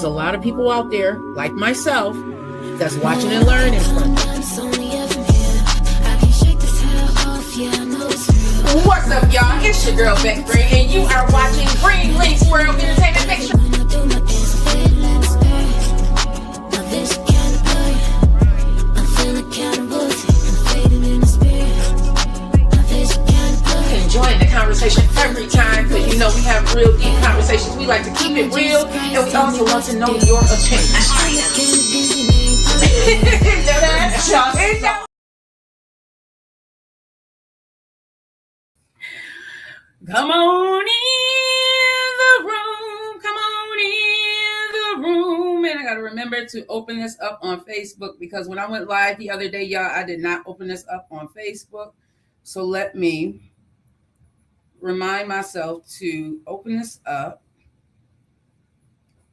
There's a lot of people out there, like myself, that's watching and learning from it. What's up, y'all? It's your girl, Vette Green, and you are watching Green Links World Entertainment. Make sure enjoying the conversation every time, because you know we have real deep conversations. We like to keep it real, and we also want to know your opinion. Come on in the room. Come on in the room. And I got to remember to open this up on Facebook, because when I went live the other day, y'all, I did not open this up on Facebook. So let me remind myself to open this up.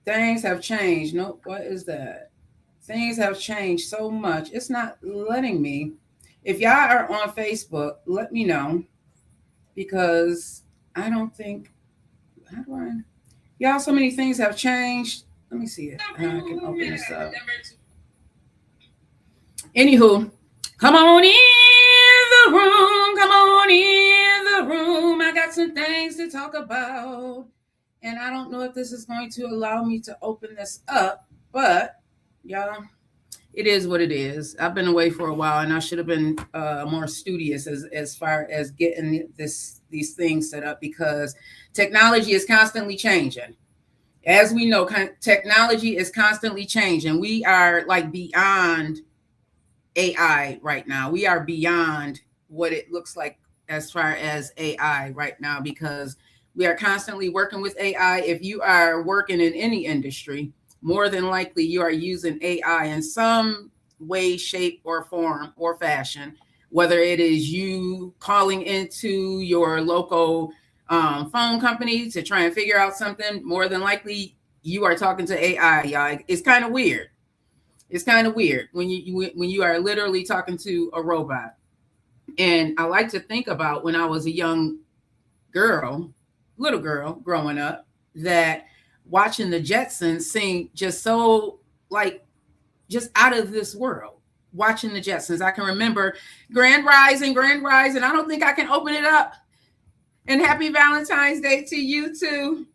Things have changed. Nope, what is that? Things have changed so much. It's not letting me. If y'all are on Facebook, let me know, because I don't think, how do I? Y'all, so many things have changed. Let me see it. I can open this up. Anywho, come on in the room. Come on in the room. I got some things to talk about, and I don't know if this is going to allow me to open this up, but y'all, it is what it is. I've been away for a while, and I should have been more studious as far as getting these things set up, because technology is constantly changing. As we know, technology is constantly changing. We are like beyond AI right now. We are beyond what it looks like as far as AI right now, because we are constantly working with AI. If you are working in any industry, more than likely you are using AI in some way, shape, or form or fashion, whether it is you calling into your local phone company to try and figure out something. More than likely you are talking to AI, y'all. It's kind of weird. It's kind of weird when you are literally talking to a robot. And I like to think about when I was a young girl, little girl growing up, that watching the Jetsons seemed just so like just out of this world. Watching the Jetsons, I can remember Grand Rising. I don't think I can open it up. And happy Valentine's Day to you too.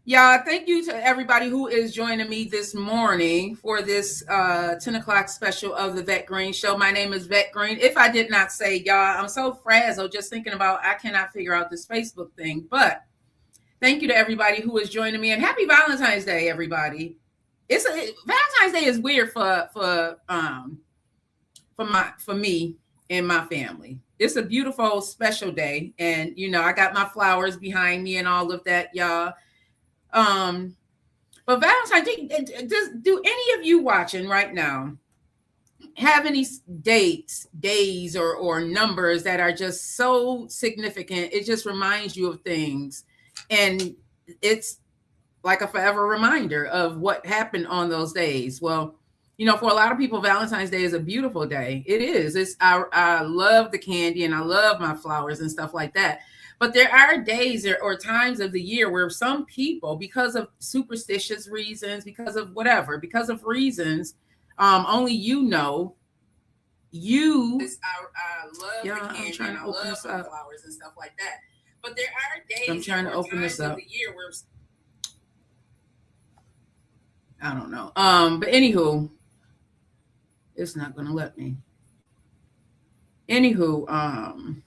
Y'all, thank you to everybody who is joining me this morning for this 10 o'clock special of the Vette Green Show. My name is Vette Green. If I did not say, y'all, I'm so frazzled just thinking about I cannot figure out this Facebook thing. But thank you to everybody who is joining me, and happy Valentine's Day, everybody. Valentine's Day is weird for me and my family. It's a beautiful, special day, and you know I got my flowers behind me and all of that, y'all. But Valentine's Day, do any of you watching right now have any days or numbers that are just so significant? It just reminds you of things, and it's like a forever reminder of what happened on those days. Well, you know, for a lot of people, Valentine's Day is a beautiful day. It is. I love the candy and I love my flowers and stuff like that. But there are days or times of the year where some people, because of superstitious reasons, because of reasons, only you know. I love the candy. I'm trying to open this up. Flowers and stuff like that. But there are days. I'm trying to open this up. Of the year where I don't know. But anywho, it's not going to let me. Anywho,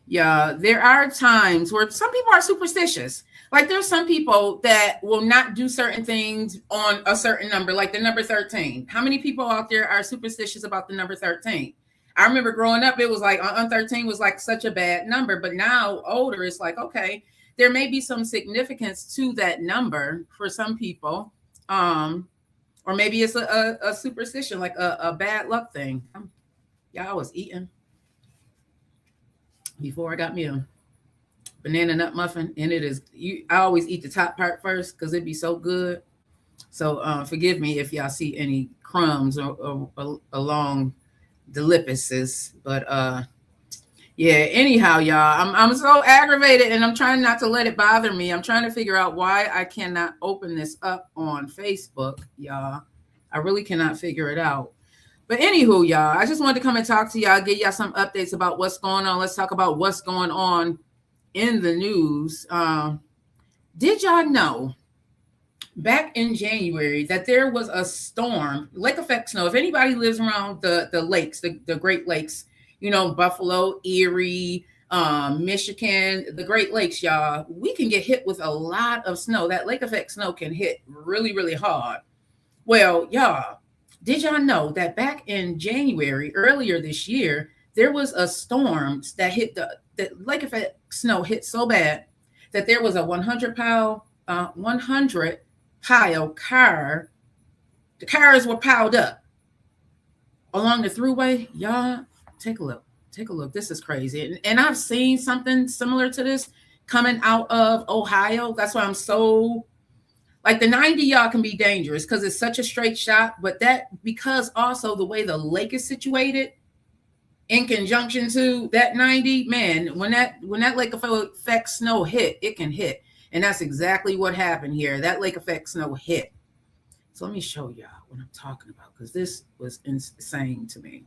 yeah, there are times where some people are superstitious. Like there's some people that will not do certain things on a certain number, like the number 13. How many people out there are superstitious about the number 13? I remember growing up, it was like 13 was like such a bad number. But now older, it's like, okay, there may be some significance to that number for some people. Or maybe it's a superstition, like a bad luck thing. Yeah, I was eating before I got me a banana nut muffin, and I always eat the top part first because it'd be so good. So forgive me if y'all see any crumbs or along the lipises, but Yeah, anyhow, y'all, I'm so aggravated and I'm trying not to let it bother me. I'm trying to figure out why I cannot open this up on Facebook, y'all. I really cannot figure it out. But anywho, y'all, I just wanted to come and talk to y'all, give y'all some updates about what's going on. Let's talk about what's going on in the news. Did y'all know back in January that there was a storm, lake effect snow? If anybody lives around the lakes, the Great Lakes, you know, Buffalo, Erie, Michigan, the Great Lakes, y'all, we can get hit with a lot of snow. That lake effect snow can hit really, really hard. Well, y'all, did y'all know that back in January, earlier this year, there was a storm that hit the lake effect snow hit so bad that there was a 100 pile car. The cars were piled up along the thruway. Y'all, take a look. Take a look. This is crazy. And I've seen something similar to this coming out of Ohio. That's why I'm so, like, the 90, y'all, can be dangerous because it's such a straight shot. But that, because also the way the lake is situated in conjunction to that 90, man, when that lake effect snow hit, it can hit. And that's exactly what happened here. That lake effect snow hit. So let me show y'all what I'm talking about, because this was insane to me.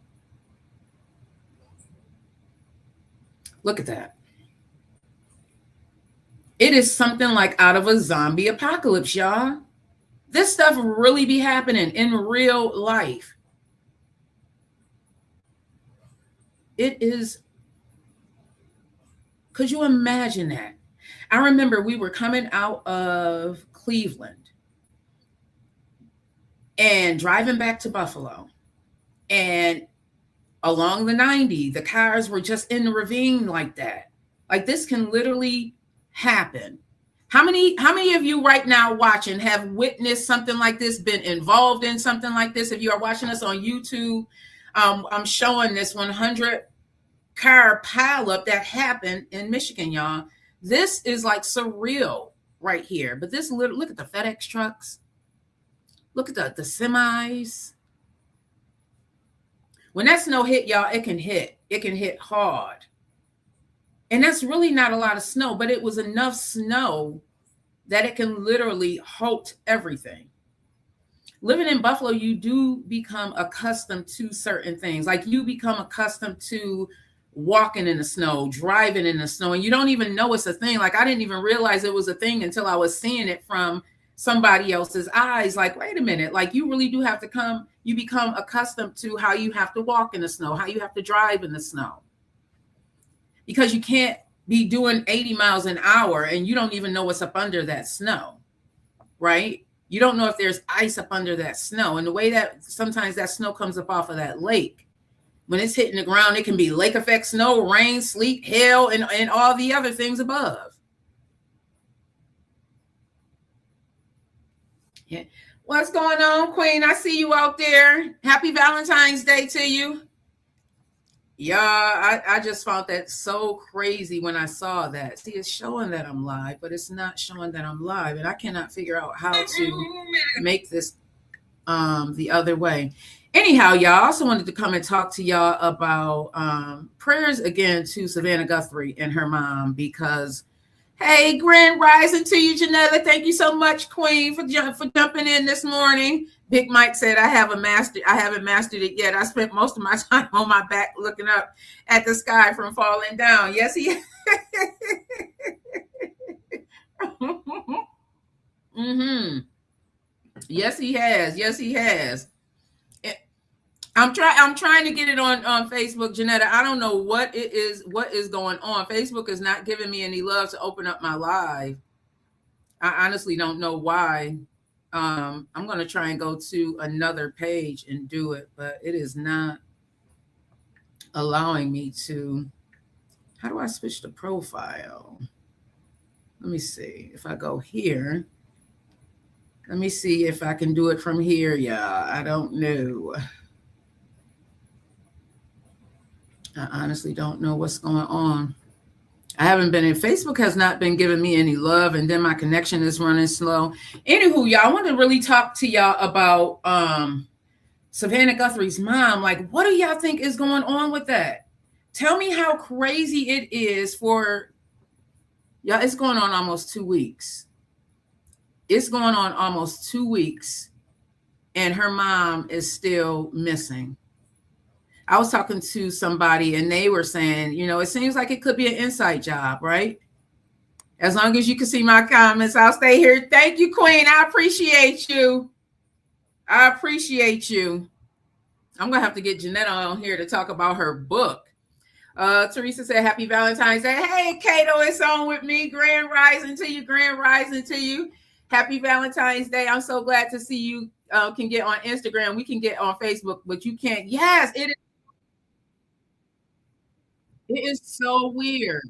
Look at that. It is something like out of a zombie apocalypse, y'all. This stuff really be happening in real life. It is. Could you imagine that? I remember we were coming out of Cleveland and driving back to Buffalo, and along the 90, the cars were just in the ravine like that. Like, this can literally happen. How many of you right now watching have witnessed something like this, been involved in something like this? If you are watching us on YouTube, I'm showing this 100 car pileup that happened in Michigan, y'all. This is like surreal right here. But this, look at the FedEx trucks. Look at the semis. When that snow hit, y'all, it can hit. It can hit hard. And that's really not a lot of snow, but it was enough snow that it can literally halt everything. Living in Buffalo, you do become accustomed to certain things. Like, you become accustomed to walking in the snow, driving in the snow, and you don't even know it's a thing. Like, I didn't even realize it was a thing until I was seeing it from somebody else's eyes. Like, wait a minute, like, you really do have to you become accustomed to how you have to walk in the snow, how you have to drive in the snow. Because you can't be doing 80 miles an hour and you don't even know what's up under that snow, right? You don't know if there's ice up under that snow. And the way that sometimes that snow comes up off of that lake, when it's hitting the ground, it can be lake effect snow, rain, sleet, hail, and all the other things above. Yeah. What's going on, Queen? I see you out there. Happy Valentine's Day to you. Yeah, I just found that so crazy when I saw that. See, it's showing that I'm live, but it's not showing that I'm live. And I cannot figure out how to make this the other way. Anyhow, y'all, I also wanted to come and talk to y'all about prayers again to Savannah Guthrie and her mom, because, hey, grand rising to you, Janetta. Thank you so much, Queen, for jumping in this morning. Big Mike said, I haven't mastered it yet. I spent most of my time on my back looking up at the sky from falling down. Yes, he mm-hmm. Yes, he has. Yes, he has. I'm trying to get it on Facebook, Janetta. I don't know what is going on. Facebook is not giving me any love to open up my live. I honestly don't know why. I'm going to try and go to another page and do it, but it is not allowing me to. How do I switch the profile? Let me see. If I go here, let me see if I can do it from here. Yeah, I don't know. I honestly don't know what's going on. I haven't been in. Facebook has not been giving me any love, and then my connection is running slow. Anywho, y'all, I want to really talk to y'all about Savannah Guthrie's mom. Like, what do y'all think is going on with that? Tell me how crazy it is for, yeah, it's going on almost 2 weeks. It's going on almost 2 weeks, and her mom is still missing. I was talking to somebody and they were saying, it seems like it could be an inside job, right? As long as you can see my comments, I'll stay here. Thank you, Queen. I appreciate you. I appreciate you. I'm going to have to get Janetta on here to talk about her book. Teresa said, Happy Valentine's Day. Hey, Kato, it's on with me. Grand rising to you. Grand rising to you. Happy Valentine's Day. I'm so glad to see you can get on Instagram. We can get on Facebook, but you can't. Yes, it is so weird.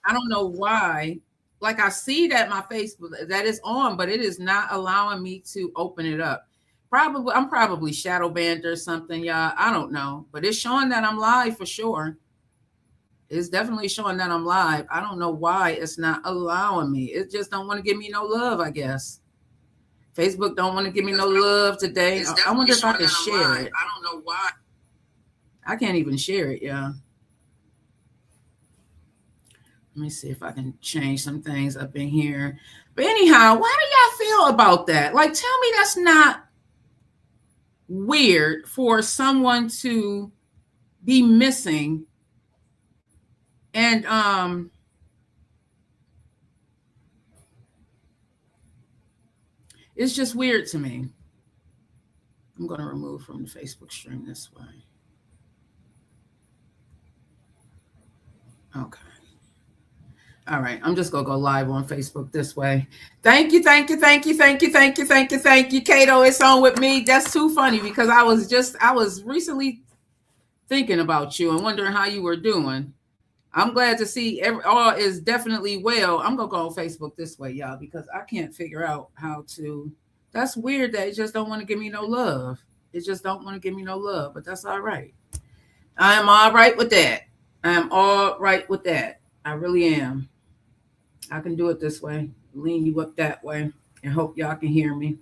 I don't know why. Like, I see that my Facebook that is on, but it is not allowing me to open it up. I'm probably shadow banned or something, y'all. I don't know, but it's showing that I'm live for sure. It's definitely showing that I'm live. I don't know why it's not allowing me. It just don't want to give me no love, I guess. Facebook don't want to give me no love today. I wonder if I can share it. I don't know why. I can't even share it, y'all. Let me see if I can change some things up in here. But anyhow, why do y'all feel about that? Like, tell me that's not weird for someone to be missing. And it's just weird to me. I'm going to remove from the Facebook stream this way. Okay. All right, I'm just gonna go live on Facebook this way. Thank you, Kato. It's on with me. That's too funny because I was recently thinking about you and wondering how you were doing. I'm glad to see all is definitely well. I'm gonna go on Facebook this way, y'all, because I can't figure out how to. That's weird that it just don't want to give me no love. It just don't want to give me no love, but that's all right. I am all right with that. I am all right with that. I really am. I can do it this way, lean you up that way, and hope y'all can hear me.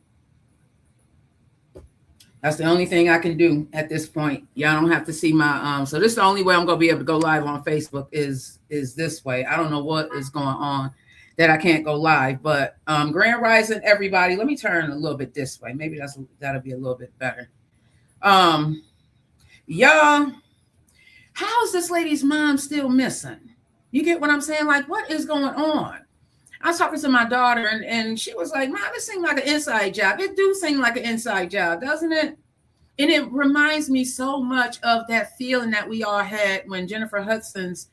That's the only thing I can do at this point. Y'all don't have to see my so this is the only way I'm gonna be able to go live on Facebook is this way. I don't know what is going on that I can't go live, but Grand Rising, everybody. Let me turn a little bit this way. Maybe that'll be a little bit better. Y'all, how is this lady's mom still missing? You get what I'm saying? Like, what is going on? I was talking to my daughter, and she was like, Mom, this seems like an inside job. It do seem like an inside job, doesn't it? And it reminds me so much of that feeling that we all had when Jennifer Hudson's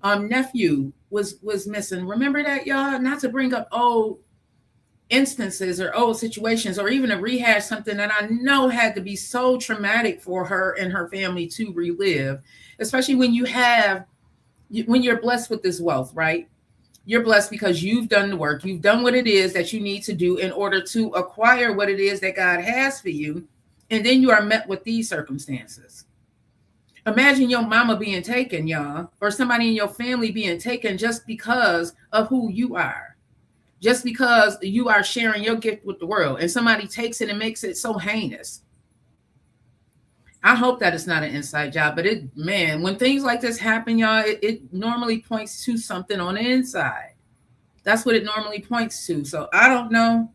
nephew was missing. Remember that, y'all? Not to bring up old instances or old situations or even to rehash something that I know had to be so traumatic for her and her family to relive, especially when you're blessed with this wealth, right? You're blessed because you've done the work. You've done what it is that you need to do in order to acquire what it is that God has for you. And then you are met with these circumstances. Imagine your mama being taken, y'all, or somebody in your family being taken just because of who you are. Just because you are sharing your gift with the world and somebody takes it and makes it so heinous. I hope that it's not an inside job, but when things like this happen, y'all, it normally points to something on the inside. That's what it normally points to. So I don't know.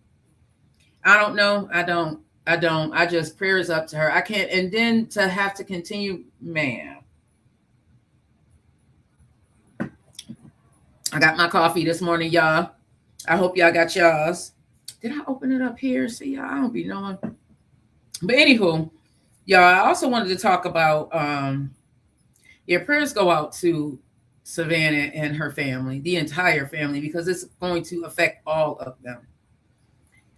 I just prayers up to her. I can't. And then to have to continue, man. I got my coffee this morning, y'all. I hope y'all got y'all's. Did I open it up here? See, y'all, I don't be knowing. But anywho, y'all, I also wanted to talk about prayers go out to Savannah and her family, the entire family, because it's going to affect all of them.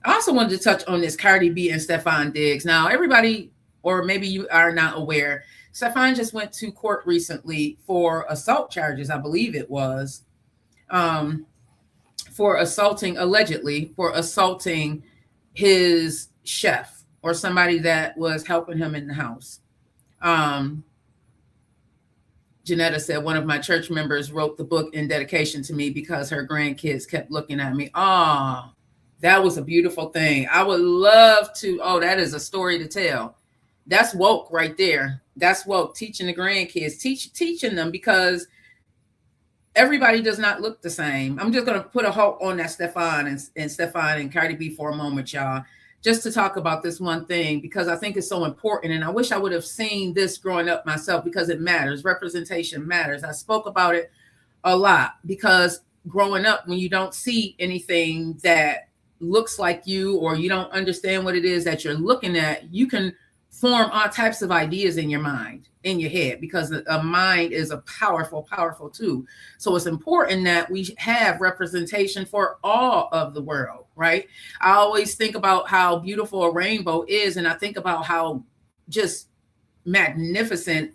I also wanted to touch on this Cardi B and Stefan Diggs. Now, everybody, or maybe you are not aware, Stefan just went to court recently for assault charges, I believe it was, allegedly for assaulting his chef or somebody that was helping him in the house. Janetta said, one of my church members wrote the book in dedication to me because her grandkids kept looking at me. Oh, that was a beautiful thing. I would love to. Oh, that is a story to tell. That's woke right there. That's woke. Teaching the grandkids, teaching them, because everybody does not look the same. I'm just gonna put a halt on that Stefan and Cardi B for a moment, y'all, just to talk about this one thing, because I think it's so important. And I wish I would have seen this growing up myself, because it matters. Representation matters. I spoke about it a lot, because growing up, when you don't see anything that looks like you, or you don't understand what it is that you're looking at, you can form all types of ideas in your mind, in your head, because a mind is a powerful tool. So it's important that we have representation for all of the world, right? I always think about how beautiful a rainbow is, and I think about how just magnificent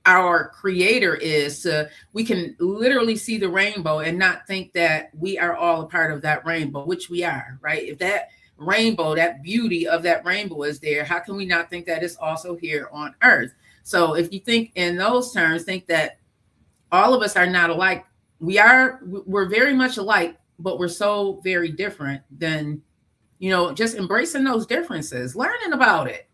our creator is. We can literally see the rainbow and not think that we are all a part of that rainbow, which we are, right? If that rainbow, that beauty of that rainbow is there, how can we not think that it's also here on earth? So if you think in those terms, think that all of us are not alike. We're very much alike, but we're so very different. Then, just embracing those differences, learning about it.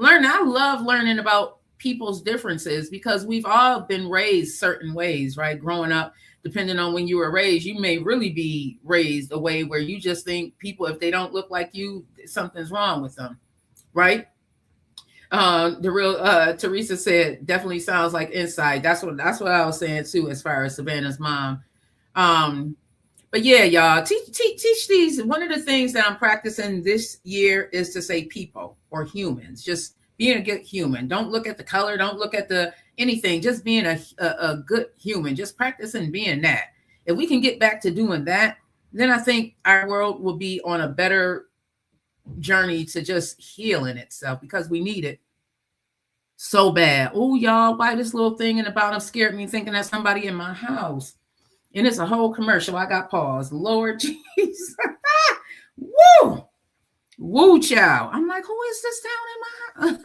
I love learning about people's differences, because we've all been raised certain ways, right? Growing up, depending on when you were raised, you may really be raised a way where you just think people, if they don't look like you, something's wrong with them, right? The real Teresa said, definitely sounds like inside. That's what I was saying too, as far as Savannah's mom. But yeah, y'all, teach these. One of the things that I'm practicing this year is to say people or humans. Just being a good human. Don't look at the color. Don't look at the anything. Just being a good human. Just practicing being that. If we can get back to doing that, then I think our world will be on a better journey to just healing itself, because we need it so bad. Oh, y'all, why this little thing in the bottom scared me, thinking that somebody in my house. And it's a whole commercial. I got paused. Lord Jesus. Woo! Woo, child. I'm like, who is this down in my house?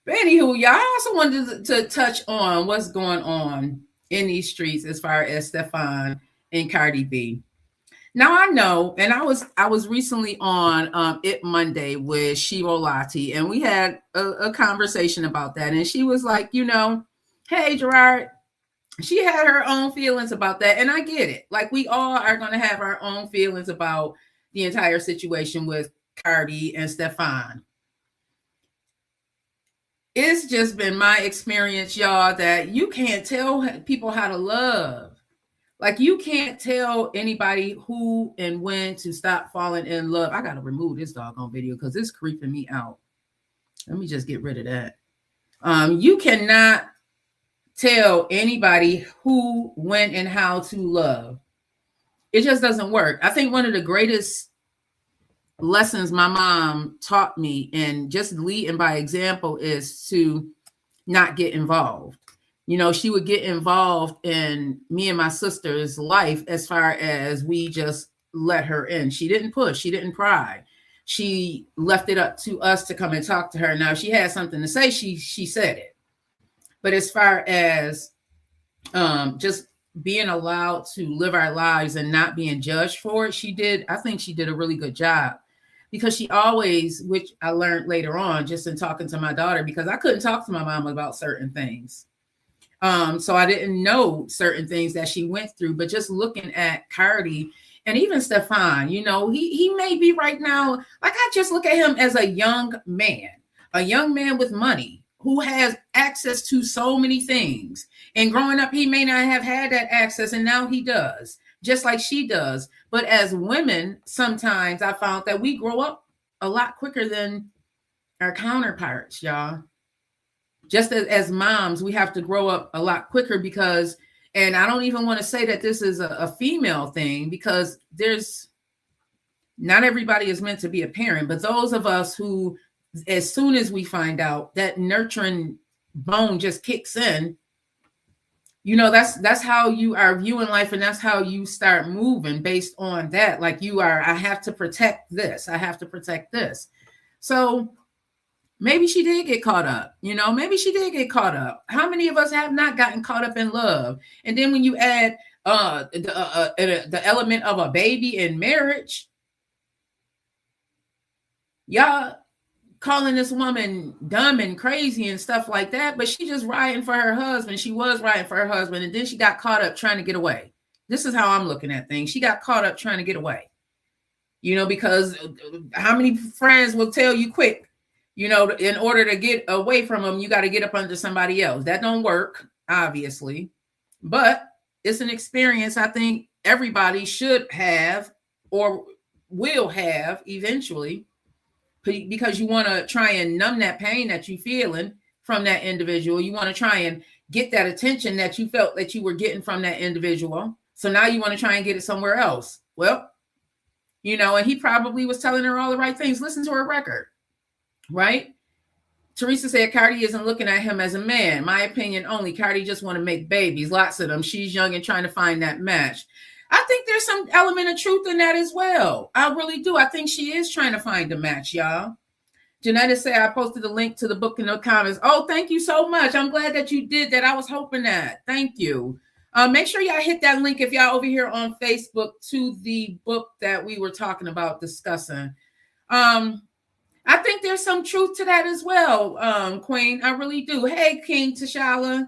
But anywho, y'all, I also wanted to touch on what's going on in these streets as far as Stefan and Cardi B. Now I know, and I was recently on It Monday with Shivo Lati, and we had a conversation about that. And she was like, hey, Gerard, she had her own feelings about that. And I get it. Like, we all are going to have our own feelings about the entire situation with Cardi and Stefan. It's just been my experience, y'all, that you can't tell people how to love. Like, you can't tell anybody who and when to stop falling in love. I got to remove this doggone video because it's creeping me out. Let me just get rid of that. You cannot tell anybody who, when, and how to love. It just doesn't work. I think one of the greatest lessons my mom taught me, and just leading by example, is to not get involved. She would get involved in me and my sister's life as far as we just let her in. She didn't push. She didn't pry. She left it up to us to come and talk to her. Now, if she had something to say, she said it. But as far as just being allowed to live our lives and not being judged for it, I think she did a really good job, because she always, which I learned later on just in talking to my daughter, because I couldn't talk to my mom about certain things. So I didn't know certain things that she went through, but just looking at Cardi and even Stefan, he may be right now, like, I just look at him as a young man with money who has access to so many things. And growing up, he may not have had that access, and now he does, just like she does. But as women, sometimes I found that we grow up a lot quicker than our counterparts, y'all. Just as moms, we have to grow up a lot quicker, because, and I don't even want to say that this is a female thing, because not everybody is meant to be a parent, but those of us who, as soon as we find out, that nurturing bone just kicks in, that's how you are viewing life, and that's how you start moving based on that. Like, I have to protect this. I have to protect this. So maybe she did get caught up, maybe she did get caught up. How many of us have not gotten caught up in love? And then when you add the element of a baby in marriage, Y'all calling this woman dumb and crazy and stuff like that, but she just riding for her husband. She was riding for her husband, and then she got caught up trying to get away. This is how I'm looking at things. She got caught up trying to get away, because how many friends will tell you quick, in order to get away from them, you got to get up under somebody else. That don't work, obviously, but it's an experience I think everybody should have or will have eventually, because you want to try and numb that pain that you're feeling from that individual. You want to try and get that attention that you felt that you were getting from that individual. So now you want to try and get it somewhere else. Well, and he probably was telling her all the right things. Listen to her record, right? Teresa said Cardi isn't looking at him as a man. My opinion only. Cardi just want to make babies, lots of them. She's young and trying to find that match. I think there's some element of truth in that as well. I really do. I think she is trying to find a match, y'all. Janetta said I posted a link to the book in the comments. Oh, thank you so much. I'm glad that you did that. I was hoping that. Thank you. Make sure y'all hit that link if y'all over here on Facebook to the book that we were talking about discussing. I think there's some truth to that as well, Queen. I really do. Hey, King T'Challa.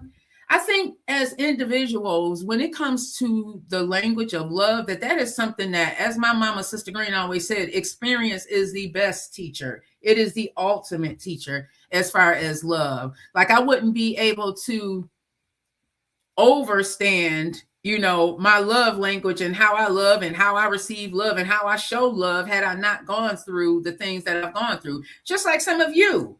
I think as individuals, when it comes to the language of love, that is something that, as my mama, Sister Green, always said, experience is the best teacher. It is the ultimate teacher as far as love. Like, I wouldn't be able to overstand, my love language and how I love and how I receive love and how I show love had I not gone through the things that I've gone through. Just like some of you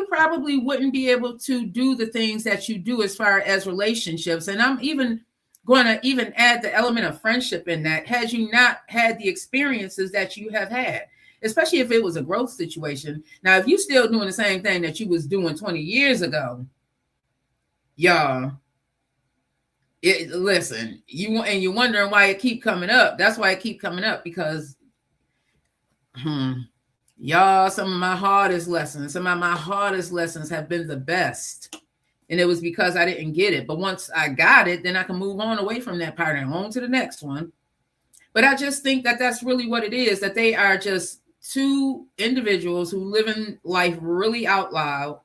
probably wouldn't be able to do the things that you do as far as relationships. And I'm even going to even add the element of friendship in that, had you not had the experiences that you have had, especially if it was a growth situation. Now, if you still doing the same thing that you was doing 20 years ago, y'all, listen, you're wondering why it keep coming up. That's why it keep coming up, because y'all, some of my hardest lessons have been the best. And it was because I didn't get it. But once I got it, then I can move on away from that pattern, on to the next one. But I just think that that's really what it is, that they are just two individuals who live in life really out loud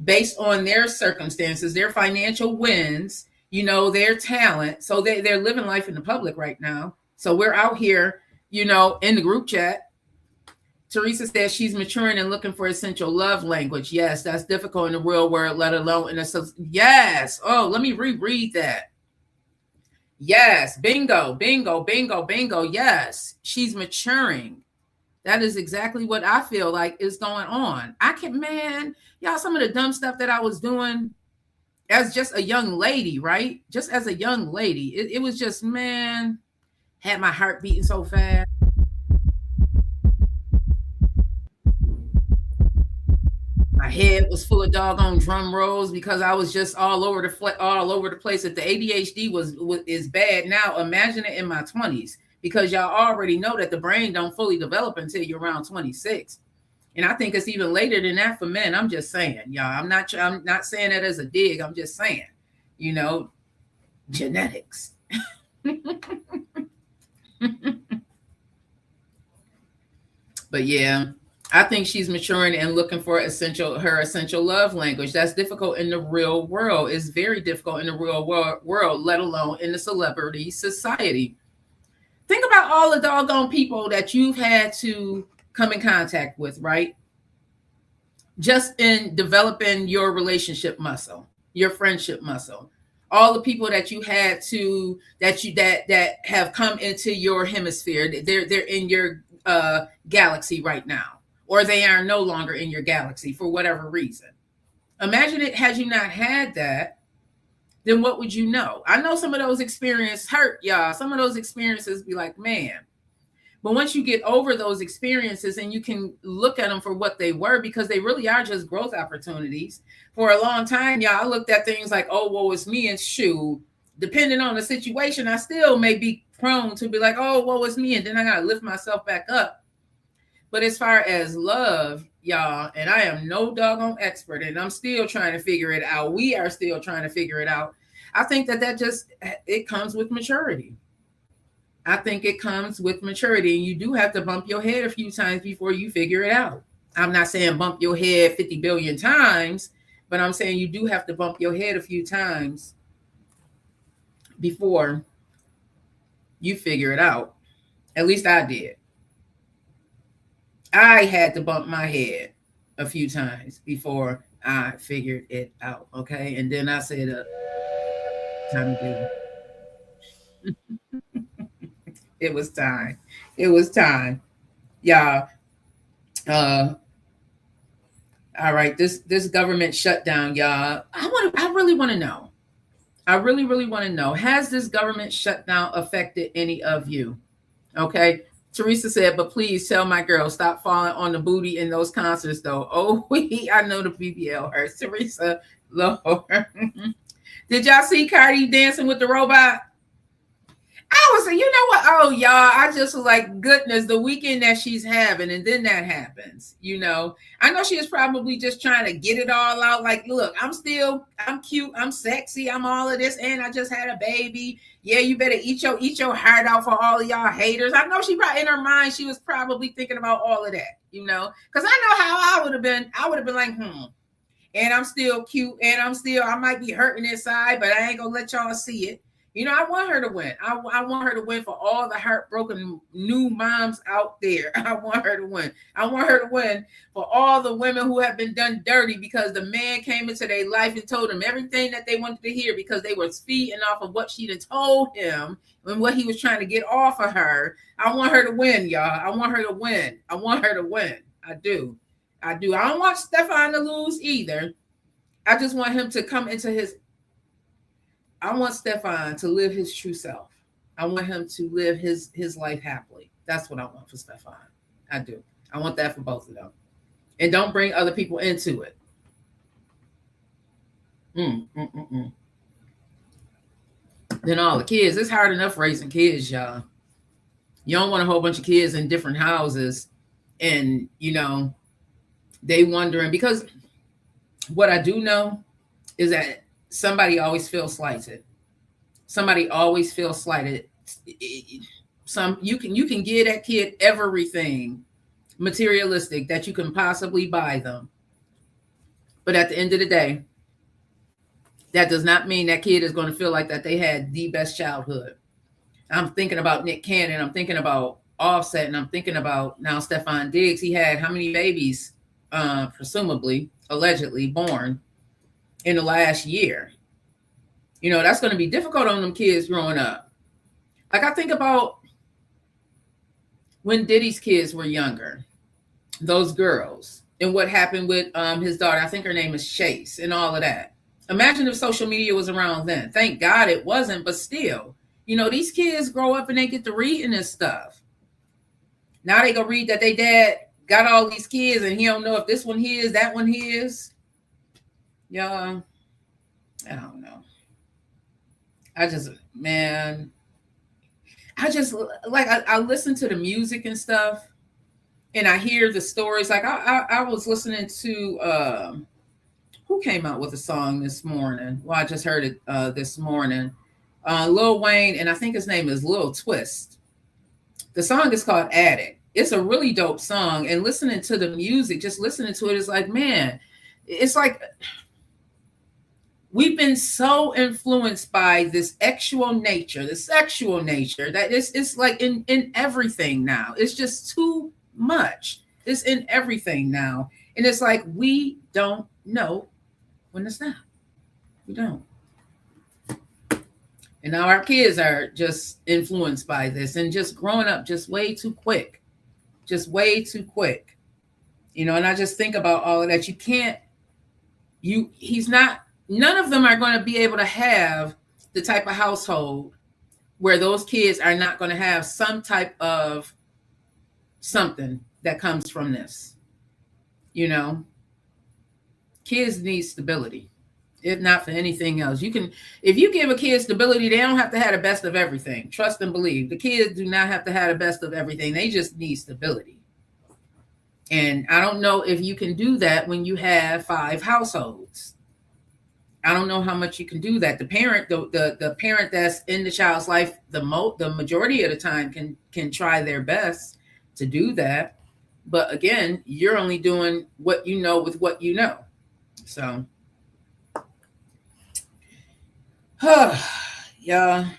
based on their circumstances, their financial wins, their talent. So they're living life in the public right now. So we're out here, in the group chat. Teresa says she's maturing and looking for essential love language. Yes, that's difficult in the real world, let alone in a... Yes. Oh, let me reread that. Yes. Bingo, bingo, bingo, bingo. Yes. She's maturing. That is exactly what I feel like is going on. Y'all, some of the dumb stuff that I was doing as just a young lady, right? Just as a young lady, it was just, had my heart beating so fast. My head was full of doggone drum rolls because I was just all over the place. If the ADHD is bad now, imagine it in my 20s, because y'all already know that the brain don't fully develop until you're around 26. And I think it's even later than that for men. I'm just saying, y'all. I'm not saying that as a dig. I'm just saying, genetics. But yeah, I think she's maturing and looking for her essential love language. That's difficult in the real world. It's very difficult in the real world, let alone in the celebrity society. Think about all the doggone people that you've had to come in contact with, right? Just in developing your relationship muscle, your friendship muscle. All the people that you had to, that have come into your hemisphere, they're in your galaxy right now, or they are no longer in your galaxy for whatever reason. Imagine it, had you not had that, then what would you know? I know some of those experiences hurt, y'all. Some of those experiences be like, man. But once you get over those experiences and you can look at them for what they were, because they really are just growth opportunities. For a long time, y'all, I looked at things like, oh, woe is me, and shoot, depending on the situation, I still may be prone to be like, oh, woe is me, and then I got to lift myself back up. But as far as love, y'all, and I am no doggone expert, and I'm still trying to figure it out. We are still trying to figure it out. I think that just, it comes with maturity. I think it comes with maturity, and you do have to bump your head a few times before you figure it out. I'm not saying bump your head 50 billion times, but I'm saying you do have to bump your head a few times before you figure it out. At least I did. I had to bump my head a few times before I figured it out. Okay. And then I said, time to do. It was time. It was time. Y'all. Uh all right, this government shutdown, y'all. I really want to know. I really, really want to know. Has this government shutdown affected any of you? Okay. Teresa said, but please tell my girl, stop falling on the booty in those concerts, though. Oh, I know the BBL hurts. Teresa, Lord. Did y'all see Cardi dancing with the robot? I was like, you know what? Oh, y'all, I just was like, goodness, the weekend that she's having, and then that happens. I know she was probably just trying to get it all out. Like, look, I'm cute, I'm sexy, I'm all of this, and I just had a baby. Yeah, you better eat your heart out for all of y'all haters. I know she probably in her mind, she was probably thinking about all of that, because I know how I would have been. I would have been like, and I'm still cute, and I might be hurting inside, but I ain't gonna let y'all see it. I want her to win. I want her to win for all the heartbroken new moms out there. I want her to win. I want her to win for all the women who have been done dirty because the man came into their life and told them everything that they wanted to hear because they were feeding off of what she'd told him and what he was trying to get off of her. I want her to win, y'all. I want her to win. I want her to win. I do. I don't want Stefan to lose either. I just want him to come into I want Stefan to live his true self. I want him to live his life happily. That's what I want for Stefan. I do. I want that for both of them. And don't bring other people into it. Then all the kids. It's hard enough raising kids, y'all. You don't want a whole bunch of kids in different houses and, they wondering, because what I do know is that somebody always feels slighted. Somebody always feels slighted. You can give that kid everything materialistic that you can possibly buy them. But at the end of the day, that does not mean that kid is going to feel like that they had the best childhood. I'm thinking about Nick Cannon. I'm thinking about Offset. And I'm thinking about now Stefan Diggs. He had how many babies, presumably, allegedly born in the last year? That's going to be difficult on them kids growing up. Like I think about when Diddy's kids were younger, those girls, and what happened with his daughter. I think her name is Chase and all of that. Imagine if social media was around then. Thank God it wasn't, but still, these kids grow up and they get to reading this stuff. Now they go read that their dad got all these kids and he don't know if this one his, that one his. Y'all, I don't know. I listen to the music and stuff and I hear the stories. Like I was listening to, who came out with a song this morning? Well, I just heard it this morning. Lil Wayne, and I think his name is Lil Twist. The song is called Addict. It's a really dope song. And listening to the music, just listening to it is like, man, it's like we've been so influenced by this sexual nature that it's like in everything now. It's just too much. It's in everything now. And it's like we don't know when to stop. We don't. And now our kids are just influenced by this and just growing up just way too quick. Just way too quick. And I just think about all of that. None of them are going to be able to have the type of household where those kids are not going to have some type of something that comes from this. Kids need stability, if not for anything else. If you give a kid stability, they don't have to have the best of everything. Trust and believe. The kids do not have to have the best of everything. They just need stability. And I don't know if you can do that when you have 5 households. I don't know how much you can do that. The parent, the parent that's in the child's life, the majority of the time can try their best to do that. But again, you're only doing what you know with what you know. So, yeah,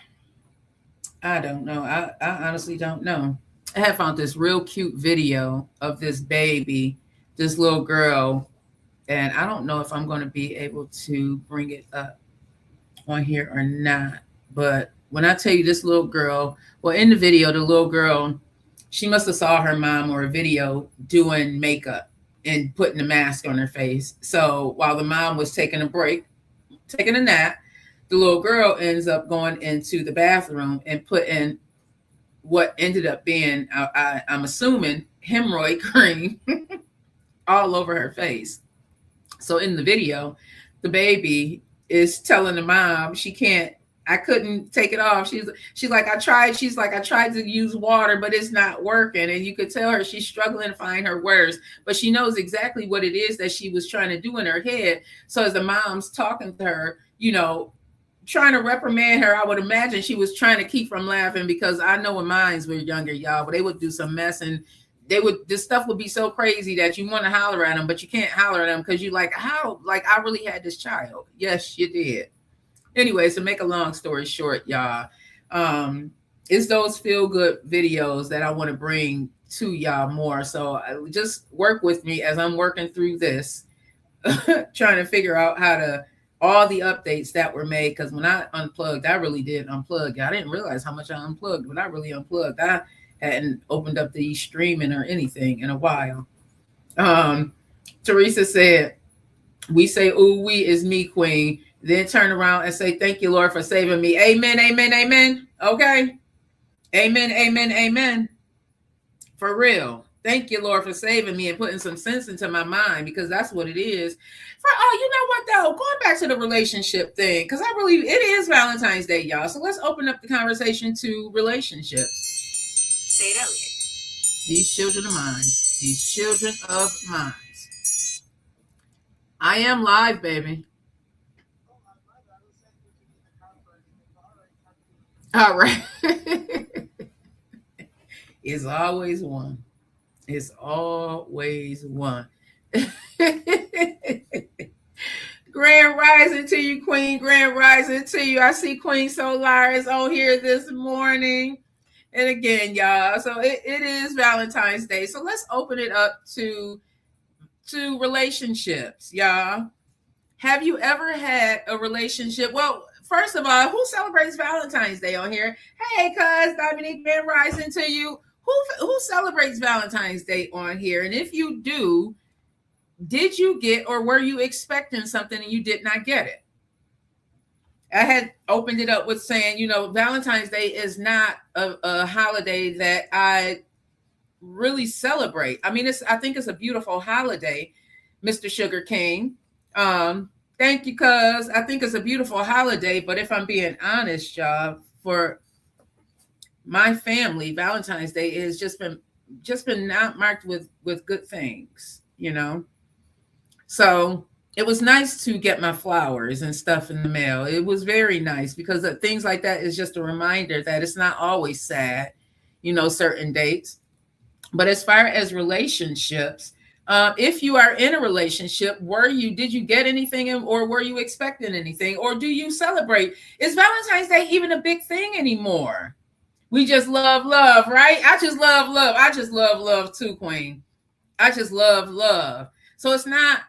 I don't know. I honestly don't know. I have found this real cute video of this baby, this little girl, and I don't know if I'm going to be able to bring it up on here or not. But when I tell you this little girl, well, in the video, the little girl, she must have saw her mom or a video doing makeup and putting a mask on her face. So while the mom was taking a break, taking a nap, the little girl ends up going into the bathroom and putting what ended up being, I'm assuming, hemorrhoid cream all over her face. So in the video, the baby is telling the mom she can't. I couldn't take it off. She's like, I tried. She's like, I tried to use water, but it's not working. And you could tell her she's struggling to find her words, but she knows exactly what it is that she was trying to do in her head. So as the mom's talking to her, trying to reprimand her, I would imagine she was trying to keep from laughing, because I know when mines were younger, y'all, but they would do some mess, and this stuff would be so crazy that you want to holler at them, but you can't holler at them because you like, how, like, I really had this child. Yes, you did. Anyway, to make a long story short, y'all, it's those feel good videos that I want to bring to y'all more. So just work with me as I'm working through this, trying to figure out how to, all the updates that were made. Because when I unplugged, I really did unplug. I didn't realize how much I unplugged, but I really unplugged. I hadn't opened up the streaming or anything in a while. Teresa said, we say, ooh, we is me, queen. Then turn around and say, thank you, Lord, for saving me. Amen, amen, amen. Okay. Amen, amen, amen. For real. Thank you, Lord, for saving me and putting some sense into my mind, because that's what it is. You know what, though? Going back to the relationship thing, because it is Valentine's Day, y'all. So let's open up the conversation to relationships. Say it, Elliot. These children of mine. These children of mine. I am live, baby. All right. It's always one. It's always one. Grand rising to you, Queen. Grand rising to you. I see Queen Solar is on here this morning. And again, y'all, so it is Valentine's Day. So let's open it up to relationships, y'all. Have you ever had a relationship? Well, first of all, who celebrates Valentine's Day on here? Hey, cuz Dominique, Grand rising to you. Who celebrates Valentine's Day on here? And if you do, did you get, or were you expecting something and you did not get it? I had opened it up with saying, Valentine's Day is not a holiday that I really celebrate. I mean, I think it's a beautiful holiday, Mr. Sugar King. Thank you, cuz. I think it's a beautiful holiday, but if I'm being honest, y'all, for my family, Valentine's Day has just been not marked with good things, So it was nice to get my flowers and stuff in the mail. It was very nice, because things like that is just a reminder that it's not always sad, certain dates. But as far as relationships, if you are in a relationship, did you get anything, or were you expecting anything, or do you celebrate? Is Valentine's Day even a big thing anymore? We just love, right? I just love love. I just love love too, Queen. I just love love. So it's not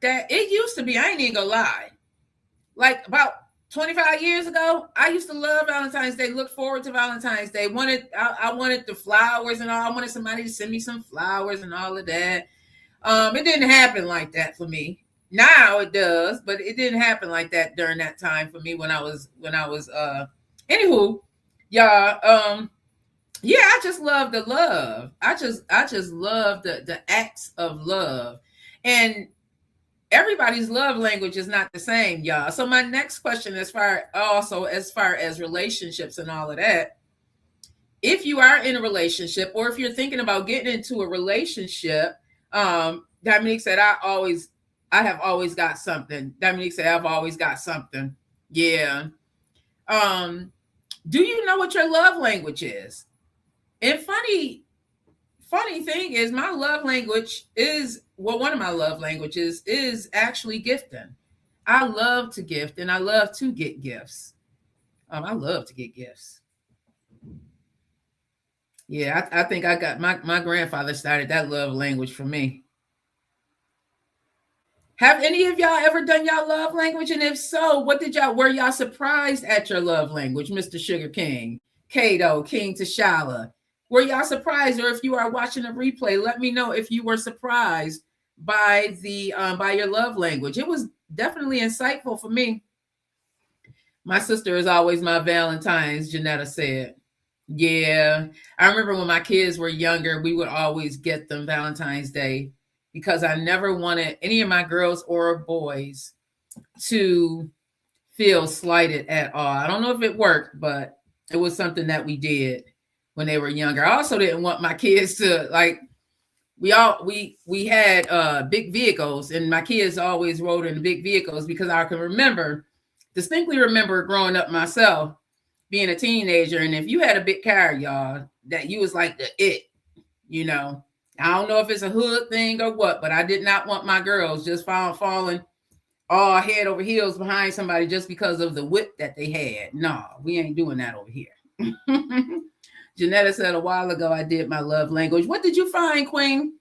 that it used to be. I ain't even gonna lie. Like about 25 years ago, I used to love Valentine's Day, look forward to Valentine's Day. I wanted the flowers and all. I wanted somebody to send me some flowers and all of that. It didn't happen like that for me. Now it does, but it didn't happen like that during that time for me when I was anywho, y'all, yeah, I just love the love. I just love the acts of love. And everybody's love language is not the same, y'all. So my next question, as far as relationships and all of that, if you are in a relationship, or if you're thinking about getting into a relationship, Dominique said, I I have always got something. Dominique said, I've always got something. Yeah. Um, do you know what your love language is? And funny thing is, my love language is, well, one of my love languages is actually gifting. I love to gift and I love to get gifts. I love to get gifts. Yeah, I think I got my grandfather started that love language for me. Have any of y'all ever done y'all love language? And if so, what did y'all, were y'all surprised at your love language, Mr. Sugar King, Kato, King T'Challa? Were y'all surprised? Or if you are watching a replay, let me know if you were surprised by your love language. It was definitely insightful for me. My sister is always my Valentine's, Janetta said. Yeah. I remember when my kids were younger, we would always get them Valentine's Day because I never wanted any of my girls or boys to feel slighted at all. I don't know if it worked, but it was something that we did when they were younger. I also didn't want my kids to, like, we had big vehicles, and my kids always rode in the big vehicles because I can distinctly remember growing up myself, being a teenager, and if you had a big car, y'all, that you was like the it, you know. I don't know if it's a hood thing or what, but I did not want my girls just falling all head over heels behind somebody just because of the whip that they had. No, we ain't doing that over here. Janetta said a while ago I did my love language. What did you find, Queen?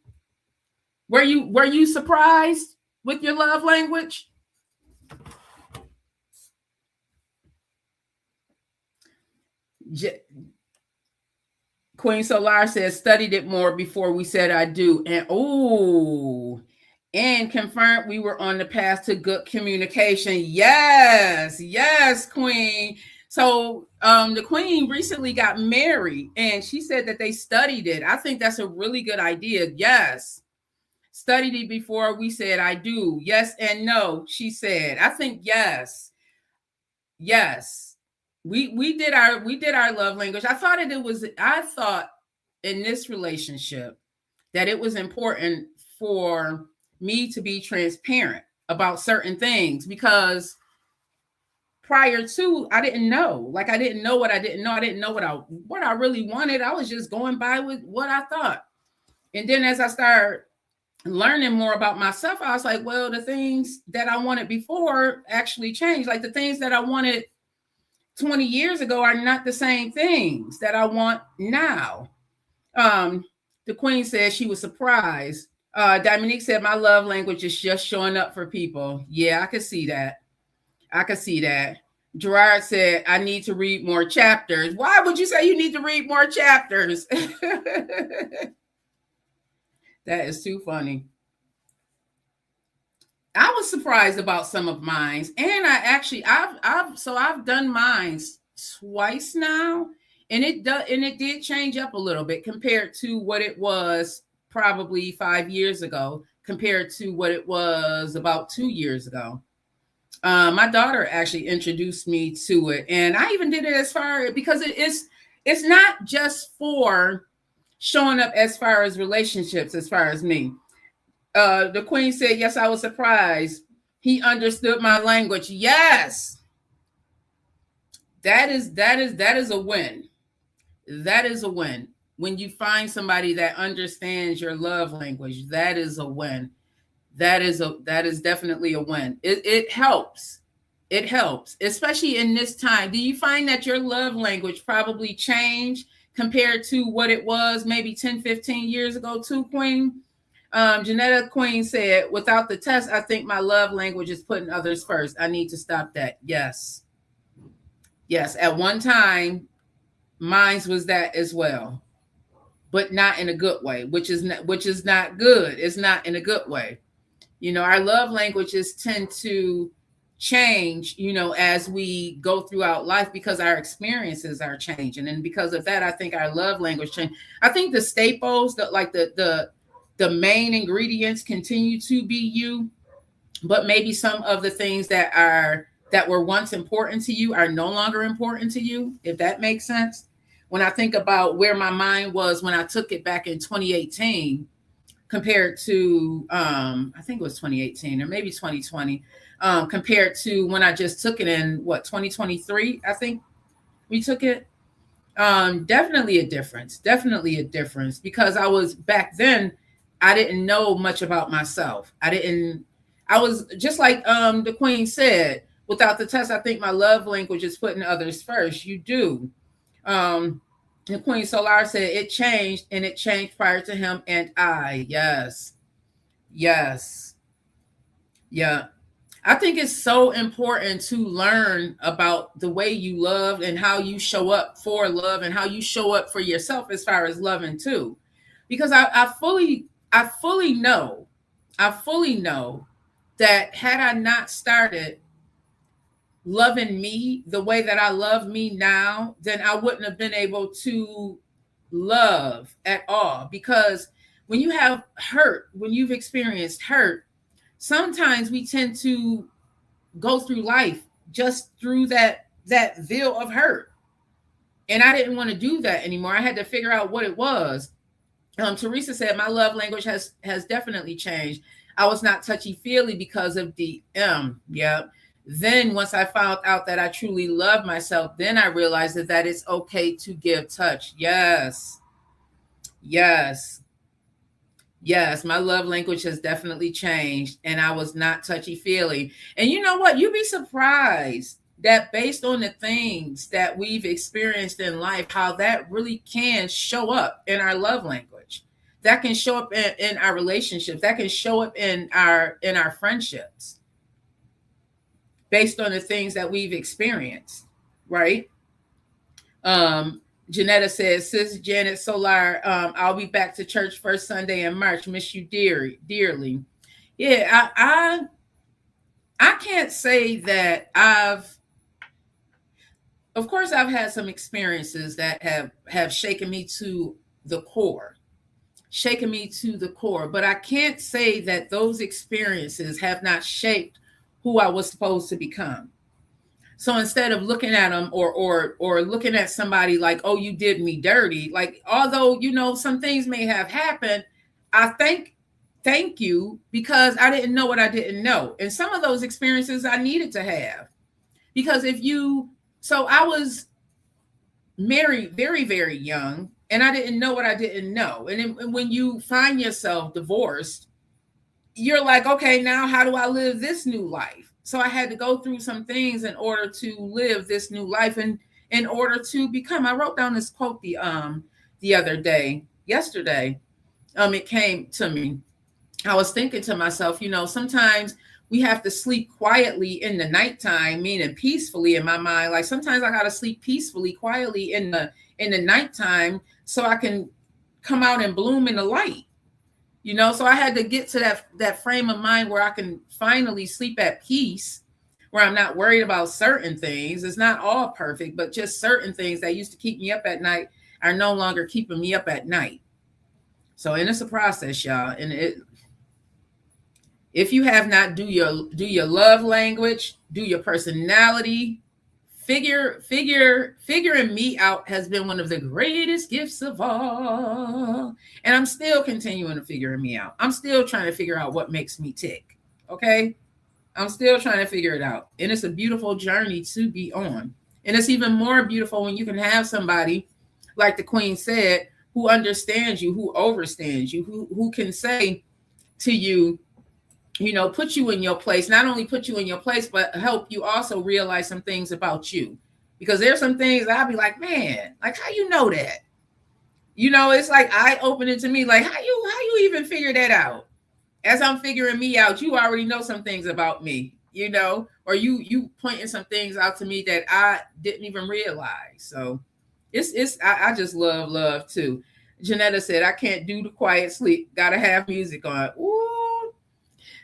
Were you surprised with your love language? Queen Solar says, studied it more before we said I do. And confirmed we were on the path to good communication. Yes, Queen. So the Queen recently got married, and she said that they studied it. I think that's a really good idea. Yes. Studied it before we said I do. Yes and no, she said. I think yes. We did our love language. I thought in this relationship that it was important for me to be transparent about certain things, because prior to, I didn't know. Like, I didn't know what I didn't know. I didn't know what I really wanted. I was just going by with what I thought. And then as I started learning more about myself, I was like, well, the things that I wanted before actually changed. Like, the things that I wanted 20 years ago are not the same things that I want now. The Queen said she was surprised. Dominique said, my love language is just showing up for people. Yeah, I could see that. Gerard said, I need to read more chapters. Why would you say you need to read more chapters? That is too funny. I was surprised about some of mine, and I've done mine twice now, and it did change up a little bit compared to what it was probably 5 years ago, compared to what it was about 2 years ago. My daughter actually introduced me to it, and I even did it because it's not just for showing up as far as relationships, as far as me. The Queen said, yes, I was surprised. He understood my language. Yes. That is a win. That is a win. When you find somebody that understands your love language, that is a win. That is definitely a win. It helps. It helps, especially in this time. Do you find that your love language probably changed compared to what it was maybe 10, 15 years ago too, Queen? Janetta Queen said, without the test, I think my love language is putting others first. I need to stop that. Yes. At one time, mine was that as well, but not in a good way, which is not good. It's not in a good way. Our love languages tend to change, as we go throughout life, because our experiences are changing. And because of that, I think our love language changed. I think the staples, the main ingredients continue to be you, but maybe some of the things that were once important to you are no longer important to you, if that makes sense. When I think about where my mind was when I took it back in 2018, compared to I think it was 2018 or maybe 2020, compared to when I just took it in 2023. I think we took it. Definitely a difference. Definitely a difference, because I was back then, I didn't know much about myself. I was just like the Queen said, without the test, I think my love language is putting others first. You do. The Queen Solar said it changed, and it changed prior to him and I. Yes. Yes. Yeah. I think it's so important to learn about the way you love and how you show up for love and how you show up for yourself as far as loving too. Because I fully know, I fully know that had I not started loving me the way that I love me now, then I wouldn't have been able to love at all. Because when you have hurt, when you've experienced hurt, sometimes we tend to go through life just through that veil of hurt. And I didn't want to do that anymore. I had to figure out what it was. Teresa said my love language has definitely changed. I was not touchy feely because of DM. Yeah. Then once I found out that I truly love myself, then I realized that it's okay to give touch. Yes. Yes. Yes, my love language has definitely changed, and I was not touchy feely. And you know what? You'd be surprised that based on the things that we've experienced in life, how that really can show up in our love language. That can show up in our relationships. That can show up in our friendships, based on the things that we've experienced, right? Janetta says, Sis Janet Solar, I'll be back to church first Sunday in March. Miss you dearly. Yeah, I can't say that of course I've had some experiences that have shaken me to the core. But I can't say that those experiences have not shaped who I was supposed to become. So instead of looking at them or looking at somebody like, oh, you did me dirty, like, although, some things may have happened, I thank you, because I didn't know what I didn't know. And some of those experiences I needed to have, because so I was married very, very young, and I didn't know what I didn't know. And when you find yourself divorced, you're like, okay, now how do I live this new life? So I had to go through some things in order to live this new life, and in order to become. I wrote down this quote the other day, yesterday. It came to me. I was thinking to myself, sometimes we have to sleep quietly in the nighttime, meaning peacefully in my mind. Like sometimes I gotta sleep peacefully, quietly in the nighttime, so I can come out and bloom in the light. So I had to get to that frame of mind where I can finally sleep at peace, where I'm not worried about certain things. It's not all perfect, but just certain things that used to keep me up at night are no longer keeping me up at night. So, and it's a process, y'all. And if you have not do your love language, do your personality, figuring me out has been one of the greatest gifts of all. And I'm still continuing to figure me out. I'm still trying to figure out what makes me tick. Okay. I'm still trying to figure it out. And it's a beautiful journey to be on. And it's even more beautiful when you can have somebody, like the Queen said, who understands you, who overstands you, who can say to you, put you in your place, not only put you in your place, but help you also realize some things about you. Because there's some things I'll be like, man, like, how you know that? It's like eye-opening to me. Like, how you even figure that out? As I'm figuring me out, you already know some things about me, or you pointing some things out to me that I didn't even realize. So I just love too. Janetta said, I can't do the quiet sleep. Gotta have music on. Ooh.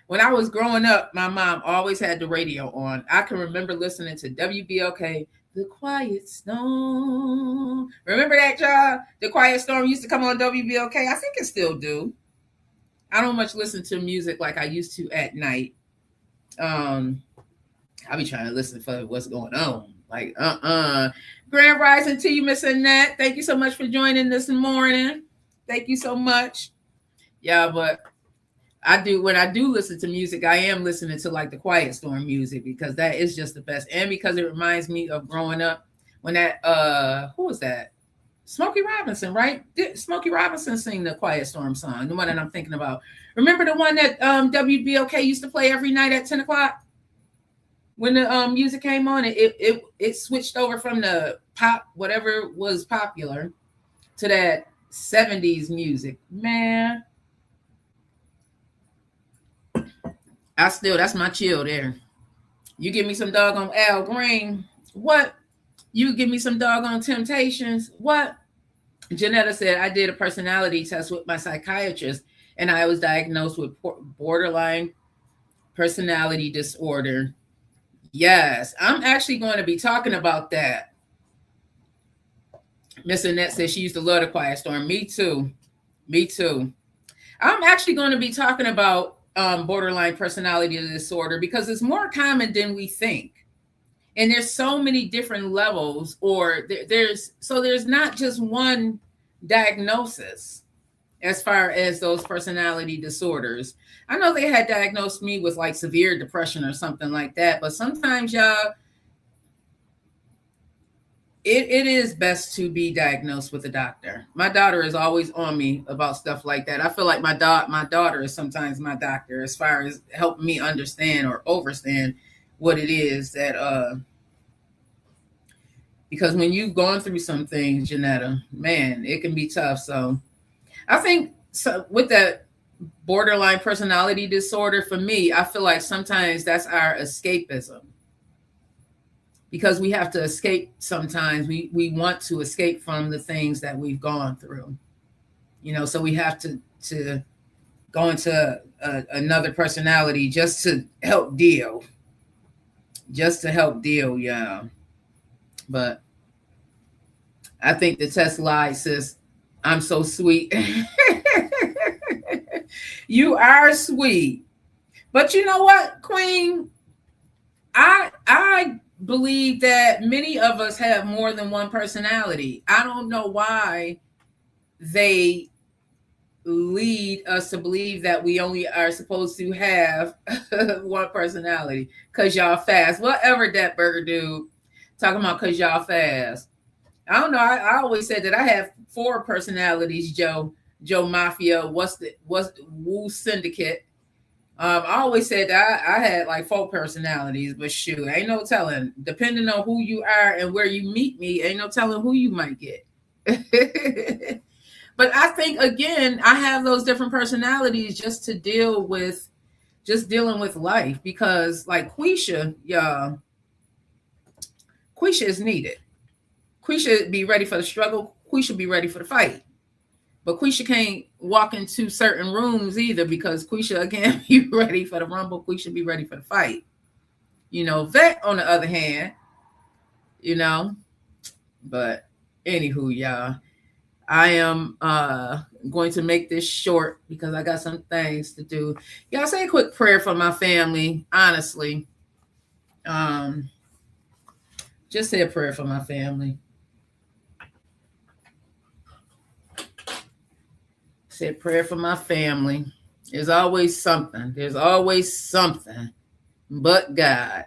When I was growing up, my mom always had the radio on. I can remember listening to WBLK, The Quiet Storm. Remember that, y'all? The Quiet Storm used to come on WBLK. I think it still do. I don't much listen to music like I used to at night. I'll be trying to listen for what's going on. Like, Grand Rising to you, Miss Annette. Thank you so much for joining this morning. Thank you so much. Yeah, but I do when I do listen to music, I am listening to like the Quiet Storm music because that is just the best. And because it reminds me of growing up when that who was that? Smokey Robinson, right? Did Smokey Robinson sing the Quiet Storm song, the one that I'm thinking about? Remember the one that WBOK used to play every night at 10 o'clock? When the music came on, it switched over from the pop, whatever was popular, to that 70s music. Man, that's my chill there. You give me some doggone Al Green, what? You give me some doggone Temptations, what? Janetta said, I did a personality test with my psychiatrist and I was diagnosed with borderline personality disorder. Yes, I'm actually going to be talking about that. Miss Annette says she used to love the Quiet Storm. Me too. Me too. I'm actually going to be talking about borderline personality disorder because it's more common than we think. And there's so many different levels, or there's not just one diagnosis as far as those personality disorders. I know they had diagnosed me with like severe depression or something like that, but sometimes y'all, it is best to be diagnosed with a doctor. My daughter is always on me about stuff like that. I feel like my daughter is sometimes my doctor as far as helping me understand or overstand what it is that because when you've gone through some things, Janetta, man, it can be tough. So I think so with that borderline personality disorder, for me, I feel like sometimes that's our escapism because we have to escape sometimes. We want to escape from the things that we've gone through, so we have to go into another personality just to help deal, yeah. But I think the test lied, sis. I'm so sweet. You are sweet. But you know what, Queen? I believe that many of us have more than one personality. I don't know why they lead us to believe that we only are supposed to have one personality because y'all fast. Whatever that burger dude talking about because y'all fast. I don't know. I always said that I have four personalities, Joe Mafia, what's the Woo Syndicate. I always said that I had like four personalities, but shoot, ain't no telling. Depending on who you are and where you meet me, ain't no telling who you might get. But I think again, I have those different personalities just to dealing with life because like Quisha, y'all, Quisha is needed. Quisha be ready for the struggle. Quisha be ready for the fight. But Quisha can't walk into certain rooms either because Quisha, again, be ready for the rumble. Quisha be ready for the fight. Vette, on the other hand, but anywho, y'all, I am going to make this short because I got some things to do. Y'all say a quick prayer for my family, honestly. Just say a prayer for my family. Say a prayer for my family. There's always something. But God.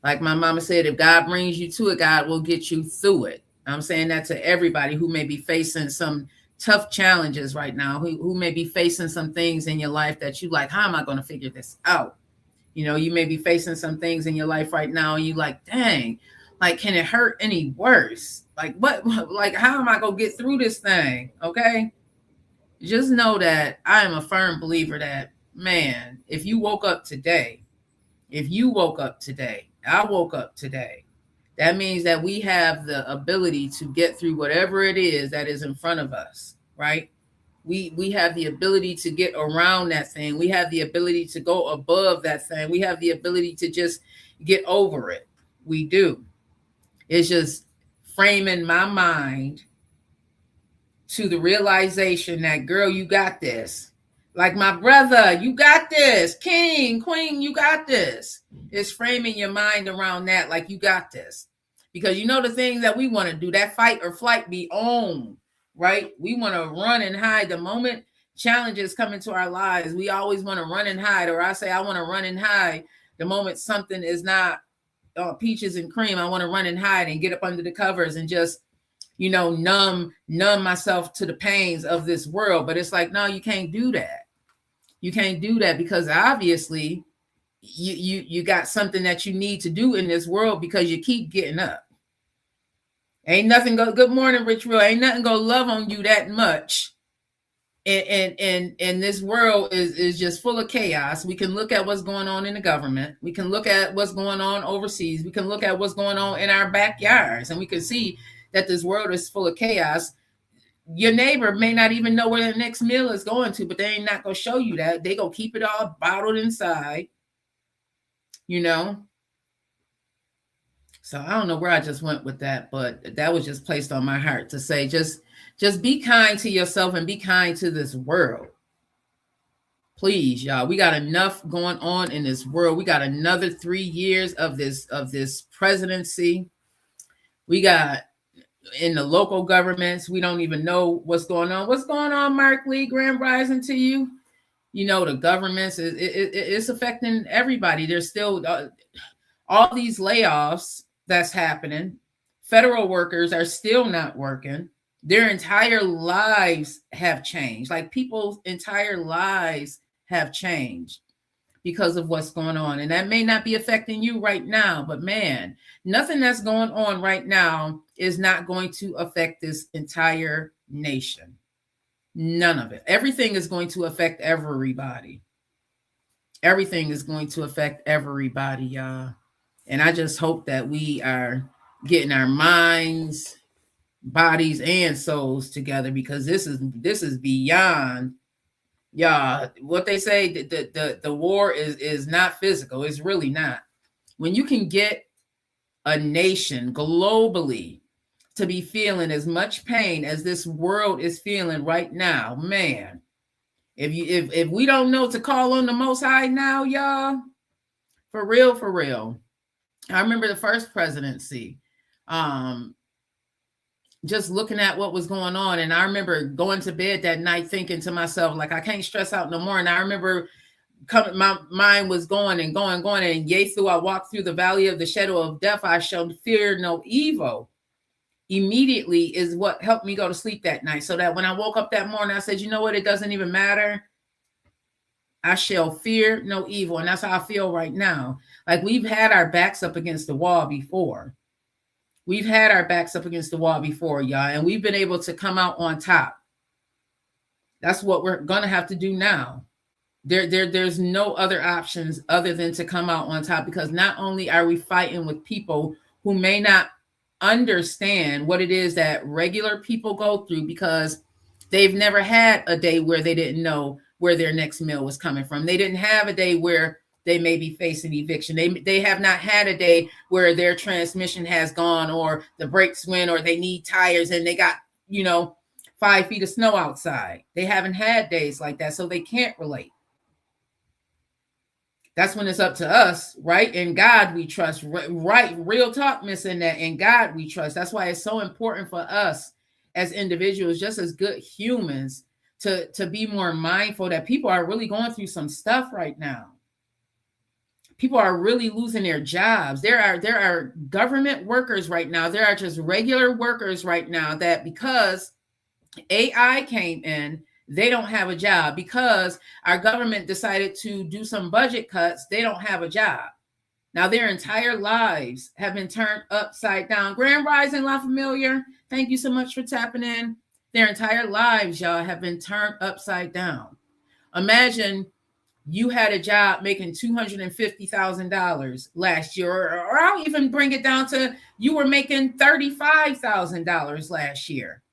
Like my mama said, if God brings you to it, God will get you through it. I'm saying that to everybody who may be facing some tough challenges right now, who may be facing some things in your life that you like, how am I going to figure this out? You may be facing some things in your life right now and you like, dang, like, can it hurt any worse? Like, what, like, how am I going to get through this thing? Okay. Just know that I am a firm believer that, man, if you woke up today, I woke up today, that means that we have the ability to get through whatever it is that is in front of us, right? We have the ability to get around that thing. We have the ability to go above that thing. We have the ability to just get over it. We do. It's just framing my mind to the realization that, girl, you got this. Like my brother, you got this. King, queen, you got this. It's framing your mind around that like you got this. Because the things that we want to do, that fight or flight be on, right? We want to run and hide the moment. challenges come into our lives, we always want to run and hide, or I say I want to run and hide the moment something is not peaches and cream. I want to run and hide and get up under the covers and just, numb myself to the pains of this world. But it's like, no, you can't do that. You can't do that, because obviously you got something that you need to do in this world, because you keep getting up. Ain't nothing good morning, Rich Real. Ain't nothing gonna love on you that much. And this world is just full of chaos. We can look at what's going on in the government. We can look at what's going on overseas. We can look at what's going on in our backyards, and we can see that this world is full of chaos. Your neighbor may not even know where the next meal is going to, but they ain't not gonna show you that. They gonna keep it all bottled inside, So I don't know where I just went with that, but that was just placed on my heart to say, just be kind to yourself and be kind to this world. Please, y'all. We got enough going on in this world. We got another 3 years of this presidency. We got in the local governments, we don't even know what's going on. What's going on, Mark Lee? Grand rising to you. The governments, it's affecting everybody. There's still all these layoffs that's happening. Federal workers are still not working. Their entire lives have changed. Like, people's entire lives have changed because of what's going on. And that may not be affecting you right now, but man, nothing that's going on right now is not going to affect this entire nation. None of it. Everything is going to affect everybody. Everything is going to affect everybody, y'all. And I just hope that we are getting our minds, bodies, and souls together, because this is beyond, y'all. What they say, the war is not physical. It's really not. When you can get a nation globally to be feeling as much pain as this world is feeling right now, man, if we don't know to call on the Most High now, y'all, for real. I remember the first presidency, just looking at what was going on. And I remember going to bed that night thinking to myself, like, I can't stress out no more. And I remember my mind was going. And yea, through I walked through the valley of the shadow of death, I shall fear no evil. Immediately is what helped me go to sleep that night. So that when I woke up that morning, I said, you know what? It doesn't even matter. I shall fear no evil. And that's how I feel right now. Like, we've had our backs up against the wall before. We've had our backs up against the wall before, y'all. And we've been able to come out on top. That's what we're going to have to do now. There's no other options other than to come out on top, because not only are we fighting with people who may not understand what it is that regular people go through, because they've never had a day where they didn't know where their next meal was coming from. They didn't have a day where they may be facing eviction. They have not had a day where their transmission has gone, or the brakes went, or they need tires and they got, 5 feet of snow outside. They haven't had days like that, so they can't relate. That's when it's up to us, right? In God we trust, right? Real talk, missing that. In God we trust. That's why it's so important for us as individuals, just as good humans, to be more mindful that people are really going through some stuff right now. People are really losing their jobs. There are government workers right now. There are just regular workers right now that, because AI came in, they don't have a job. Because our government decided to do some budget cuts, they don't have a job. Now their entire lives have been turned upside down. Grand Rising, La Familiar, thank you so much for tapping in. Their entire lives, y'all, have been turned upside down. Imagine you had a job making $250,000 last year, or I'll even bring it down to you were making $35,000 last year.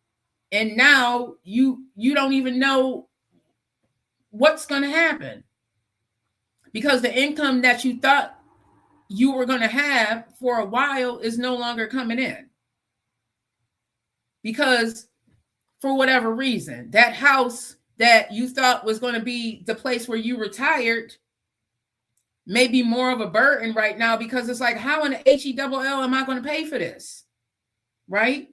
And now you don't even know what's going to happen, because the income that you thought you were going to have for a while is no longer coming in. Because for whatever reason, that house that you thought was going to be the place where you retired may be more of a burden right now, because it's like, how in the HELL am I going to pay for this? Right?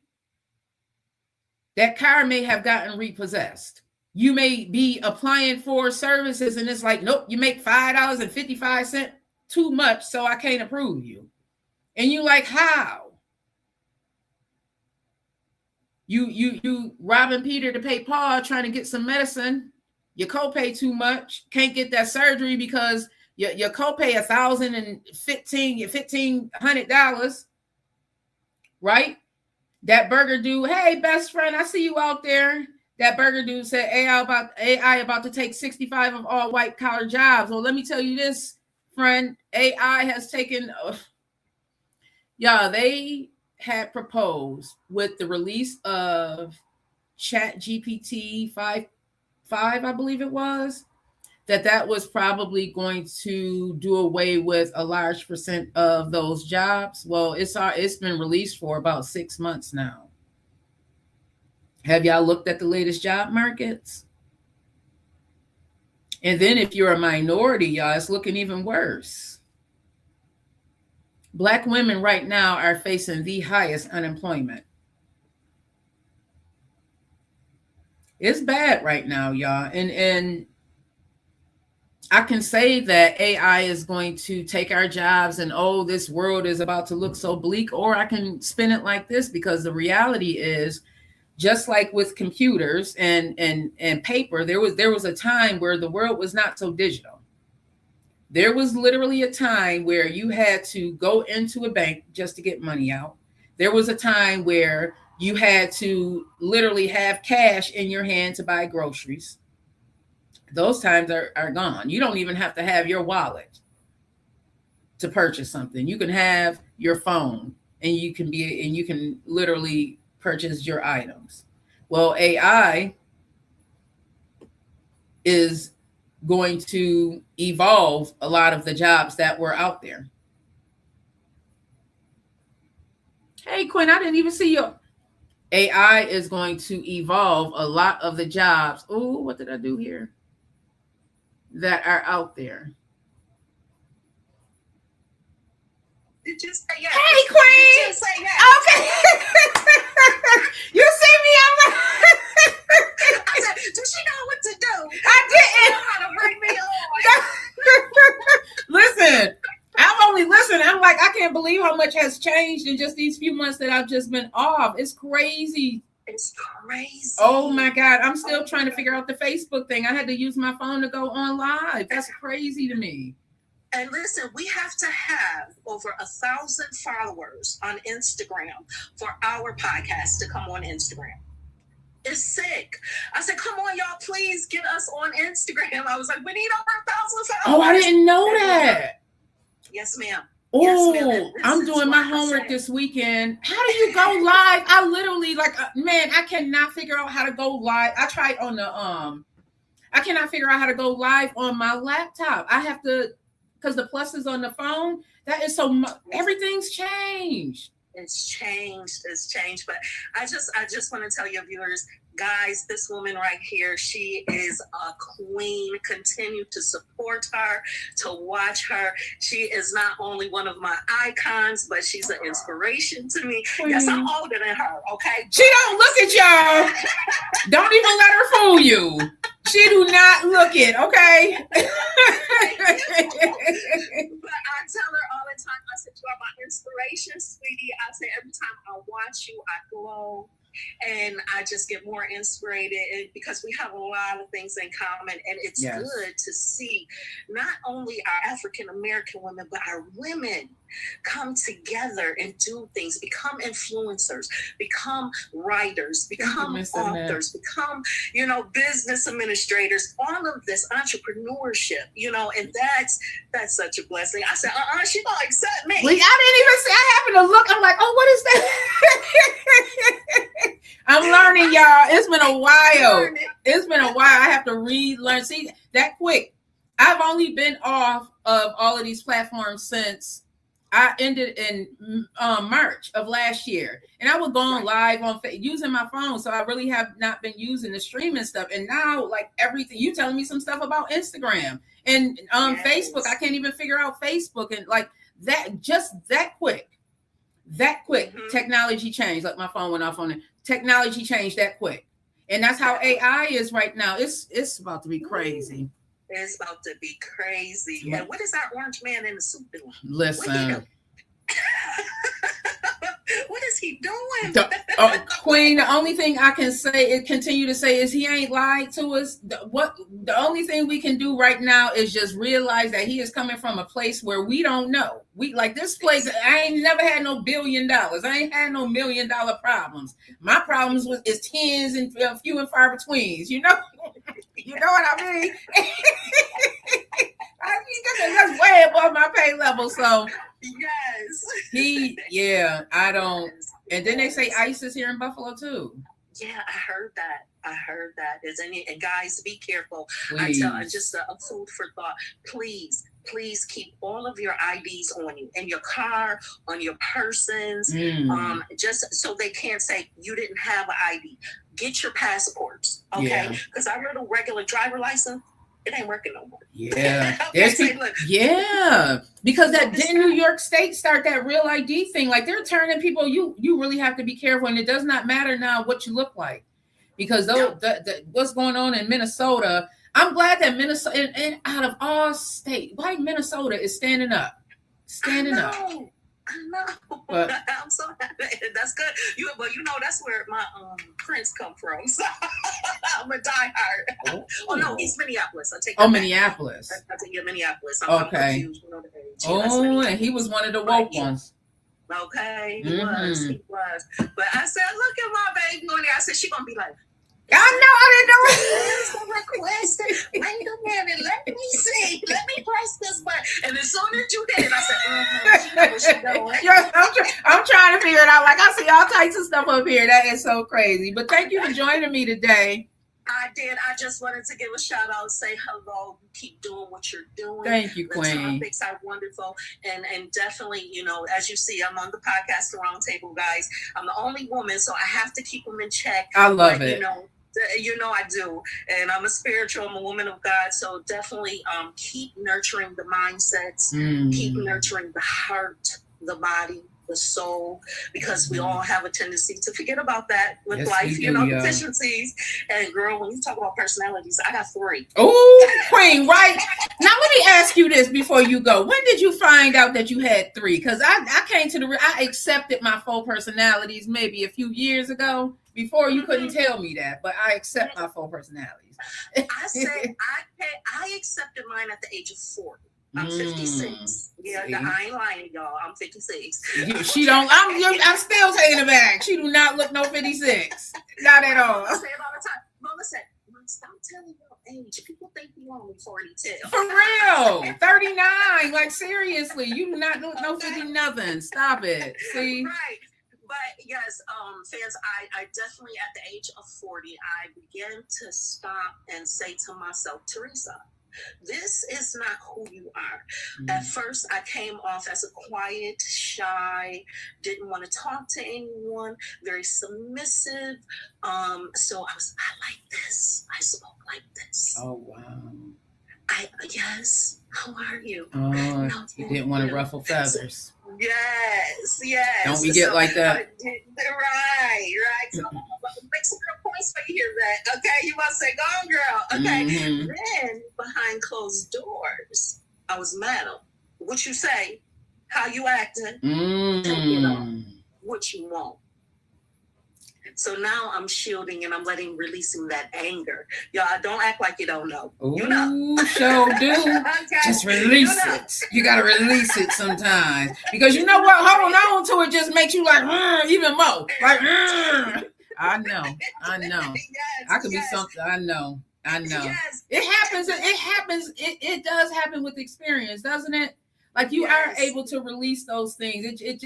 That car may have gotten repossessed. You may be applying for services and it's like, nope, you make $5.55 too much, so I can't approve you. And you like, how? You robbing Peter to pay Paul, trying to get some medicine. You copay too much, can't get that surgery because your copay $1,500, right? That burger dude, hey, best friend, I see you out there. That burger dude said AI about to take 65 of all white collar jobs. Well, let me tell you this, friend. AI has taken, they had proposed with the release of Chat GPT 5, I believe it was, that was probably going to do away with a large percent of those jobs. Well, it's been released for about 6 months now. Have y'all looked at the latest job markets? And then if you're a minority, y'all, it's looking even worse. Black women right now are facing the highest unemployment. It's bad right now, y'all. And I can say that AI is going to take our jobs and, oh, this world is about to look so bleak, or I can spin it like this, because the reality is, just like with computers and paper, there was a time where the world was not so digital. There was literally a time where you had to go into a bank just to get money out. There was a time where you had to literally have cash in your hand to buy groceries. Those times are gone. You don't even have to have your wallet to purchase something. You can have your phone and you can literally purchase your items. Well, AI is going to evolve a lot of the jobs that were out there. Hey, Quinn, I didn't even see you. AI is going to evolve a lot of the jobs. Oh, what did I do here? That are out there. Did you say yes? Hey, Queen! Did you say yes? Okay. You see me? I'm like, I said, does she know what to do? I didn't. She know how to bring me on. Listen, I'm like, I can't believe how much has changed in just these few months that I've just been off. It's crazy. It's crazy. Oh my God. I'm still trying to figure out the Facebook thing. I had to use my phone to go on live. That's crazy to me. And listen, we have to have over 1,000 followers on Instagram for our podcast to come on Instagram. It's sick. I said, come on, y'all, please get us on Instagram. I was like, we need over 1,000 followers. Oh, I didn't know that. Yes, ma'am. Oh, yes, ma'am. I'm doing my homework this weekend. How do you go live? I literally man, I cannot figure out how to go live. I tried on the, I cannot figure out how to go live on my laptop. I have to, because the plus is on the phone. That is so much. Everything's changed. It's changed. But I just want to tell your viewers, guys, this woman right here, she is a queen. Continue to support her, to watch her. She is not only one of my icons, but she's an inspiration to me. Yes, I'm older than her, okay? She don't look at y'all. Don't even let her fool you. She do not look it, okay? But I tell her all the time, I said, you are my inspiration, sweetie. I say every time I watch you, I glow. And I just get more inspired because we have a lot of things in common. And it's good to see not only our African-American women, but our women come together and do things, become influencers, become writers, become authors, become, business administrators, all of this entrepreneurship, and that's such a blessing. I said, she gonna accept me. I didn't even see, I happened to look, I'm like, oh, what is that? I'm learning, y'all. It's been a while. I have to relearn. See, that quick. I've only been off of all of these platforms since I ended in March of last year. And I would go on live on using my phone. So I really have not been using the streaming stuff. And now, like, everything, you telling me some stuff about Instagram and Facebook. I can't even figure out Facebook. And like that, just that quick. Technology changed. Like my phone went off on it. Technology changed that quick. And that's how AI is right now. It's about to be crazy. It's about to be crazy. And what is our orange man in the suit doing? Listen. What is he doing? Queen, the only thing I can say, continue to say, is he ain't lied to us. The only thing we can do right now is just realize that he is coming from a place where we don't know. We like this place. I ain't never had no $1 billion. I ain't had no $1 million problems. My problems is tens and few and far betweens. You know what I mean? That's way above my pay level. So yes, I don't. And then they say ICE is here in Buffalo too. Yeah, I heard that. And guys, be careful. Please. I tell just a food for thought. Please keep all of your IDs on you, in your car, on your persons, just so they can't say you didn't have an ID. Get your passports, okay? Because I read a regular driver license. It ain't working no more. Yeah. Because didn't New York State start that real ID thing? Like they're turning people, you really have to be careful. And it does not matter now what you look like. Because what's going on in Minnesota, I'm glad that Minnesota, and out of all states, why Minnesota is standing up. I know. But I'm so happy. That's good. That's where my prince come from. So I'm a diehard. Oh no, he's Minneapolis. I take. Minneapolis. I take you Minneapolis. Okay. And he was one of the woke ones. Okay, he was. But I said, look at my baby on there. I said, she gonna be like, I didn't know. Request. Wait a minute. Let me see. Let me press this button. And as soon as you did it, I said, she know what she doing. I'm trying to figure it out. Like I see all types of stuff up here. That is so crazy. But thank you for joining me today. I did. I just wanted to give a shout out, say hello. Keep doing what you're doing. Thank you, Queen. The topics are wonderful. And definitely, as you see, I'm on the podcast Roundtable, guys. I'm the only woman, so I have to keep them in check. I love it. I do. And I'm a woman of God. So definitely keep nurturing the mindsets, keep nurturing the heart, the body, the soul, because we all have a tendency to forget about that with life, deficiencies. And girl, when you talk about personalities, I got 3. Oh, Queen, right? Now let me ask you this before you go. When did you find out that you had 3? Because I accepted my 4 personalities maybe a few years ago. Before you couldn't tell me that, but I accept my 4 personalities. I said I accepted mine at the age of 40. I'm 56. Yeah, I ain't lying, y'all. I'm 56. She don't. I'm still taking it back. She do not look no 56. Not at all. I say it all the time. Mama said, stop telling your age. People think you only 42. For real. 39. Like seriously, you do not look no 50 nothing. Stop it. See. Right. But yes, fans, I definitely at the age of 40, I began to stop and say to myself, Teresa, this is not who you are. At first, I came off as a quiet, shy, didn't want to talk to anyone, very submissive. So I like this. I spoke like this. Oh, wow. Yes. How are you? Oh, no, you didn't want to ruffle feathers. Yes. Don't we get like that? Right. So I'm going to make some real points for you here, that. Okay, you must say, go on, girl. Okay. Then, behind closed doors, I was mad. What you say? How you acting? What you want? So now I'm shielding and I'm releasing that anger. Y'all, don't act like you don't know. Ooh, you know. So do. Okay. Just release it. You got to release it sometimes. Because you know what? Holding on to it just makes you like, even more. Like, I know. Yes, I could be something. I know. Yes. It happens. It does happen with experience, doesn't it? Like you are able to release those things. It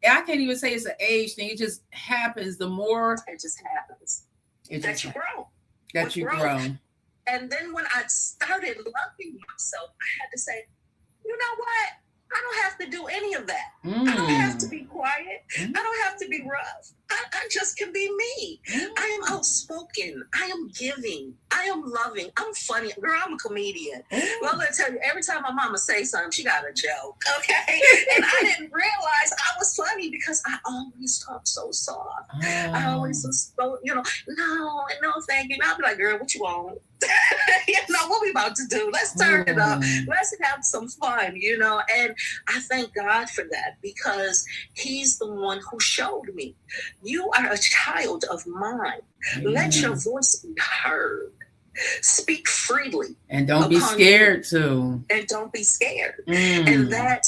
I can't even say it's an age thing. It just happens. The more it just happens. You grow. That you grow. And then when I started loving myself, I had to say, you know what? I don't have to do any of that. I don't have to be quiet. I don't have to be rough. I just can be me. I am outspoken. I am giving. I am loving. I'm funny. Girl, I'm a comedian. Well, let's tell you, every time my mama say something, she got a joke, okay? And I didn't realize I was funny because I always talk so soft. I always so, no, thank you. And I'll be like, girl, what you want? What we about to do? Let's turn it up. Let's have some fun, and I thank God for that because he's the one who showed me. You are a child of mine. Let your voice be heard. Speak freely. And don't be scared too. And don't be scared. And that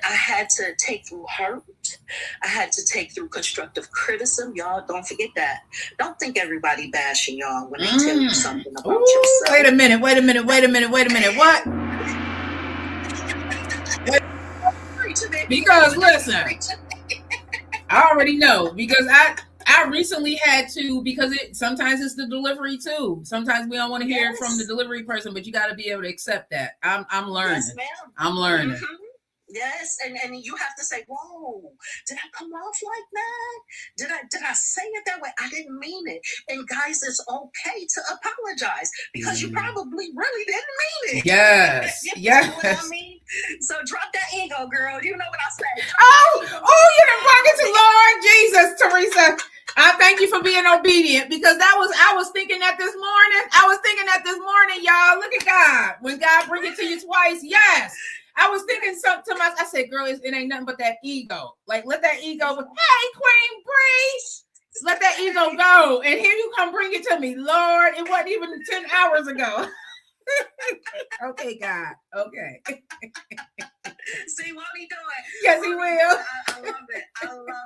I had to take through hurt. I had to take through constructive criticism. Y'all, don't forget that. Don't think everybody bashing y'all when they tell you something about yourself. Wait a minute. What? Because listen, I already know because I recently had to, because sometimes it's the delivery too. Sometimes we don't want to hear from the delivery person, but you got to be able to accept that. I'm learning. Yes, ma'am. I'm learning. Mm-hmm. Yes, and you have to say, whoa, did I come off like that? Did I say it that way? I didn't mean it. And guys, it's okay to apologize because you probably really didn't mean it. Yes. You know what I mean? So drop that ego, girl. You know what I say. You done brought it to Lord Jesus, Teresa. I thank you for being obedient because I was thinking that this morning. Y'all. Look at God. When God bring it to you twice, yes. I was thinking something to myself. I said, girl, it ain't nothing but that ego. Like, let that ego, hey, Queen Bree, let that ego go. And here you come bring it to me. Lord, it wasn't even 10 hours ago. Okay, God. Okay. See, won't he do it? Yes, he will. I love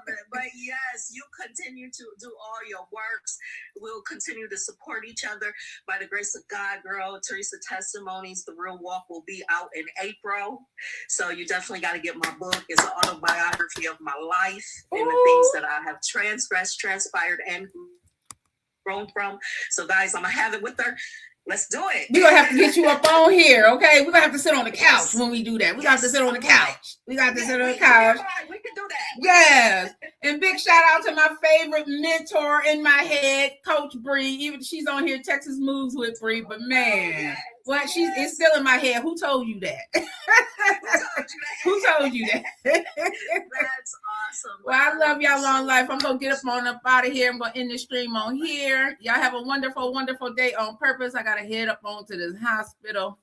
it. But yes, you continue to do all your works. We'll continue to support each other by the grace of God, girl. Teresa Testimonies, The Real Walk will be out in April. So you definitely got to get my book. It's an autobiography of my life and the things that I have transgressed, transpired, and grown from. So guys, I'm going to have it with her. Let's do it. We're going to have to get you up on here, okay? We're going to have to sit on the couch when we do that. We're going to have to sit on the couch. We got to sit on the couch. We can do that. Yes. And big shout out to my favorite mentor in my head, Coach Bree. Even she's on here, Texas Moves with Bree. But man, it's still in my head. Who told you that? Who told you that? That's awesome. Well, I love y'all long life. I'm going to get up out of here. I'm going to end the stream on here. Y'all have a wonderful, wonderful day on purpose. I got to head up onto this hospital.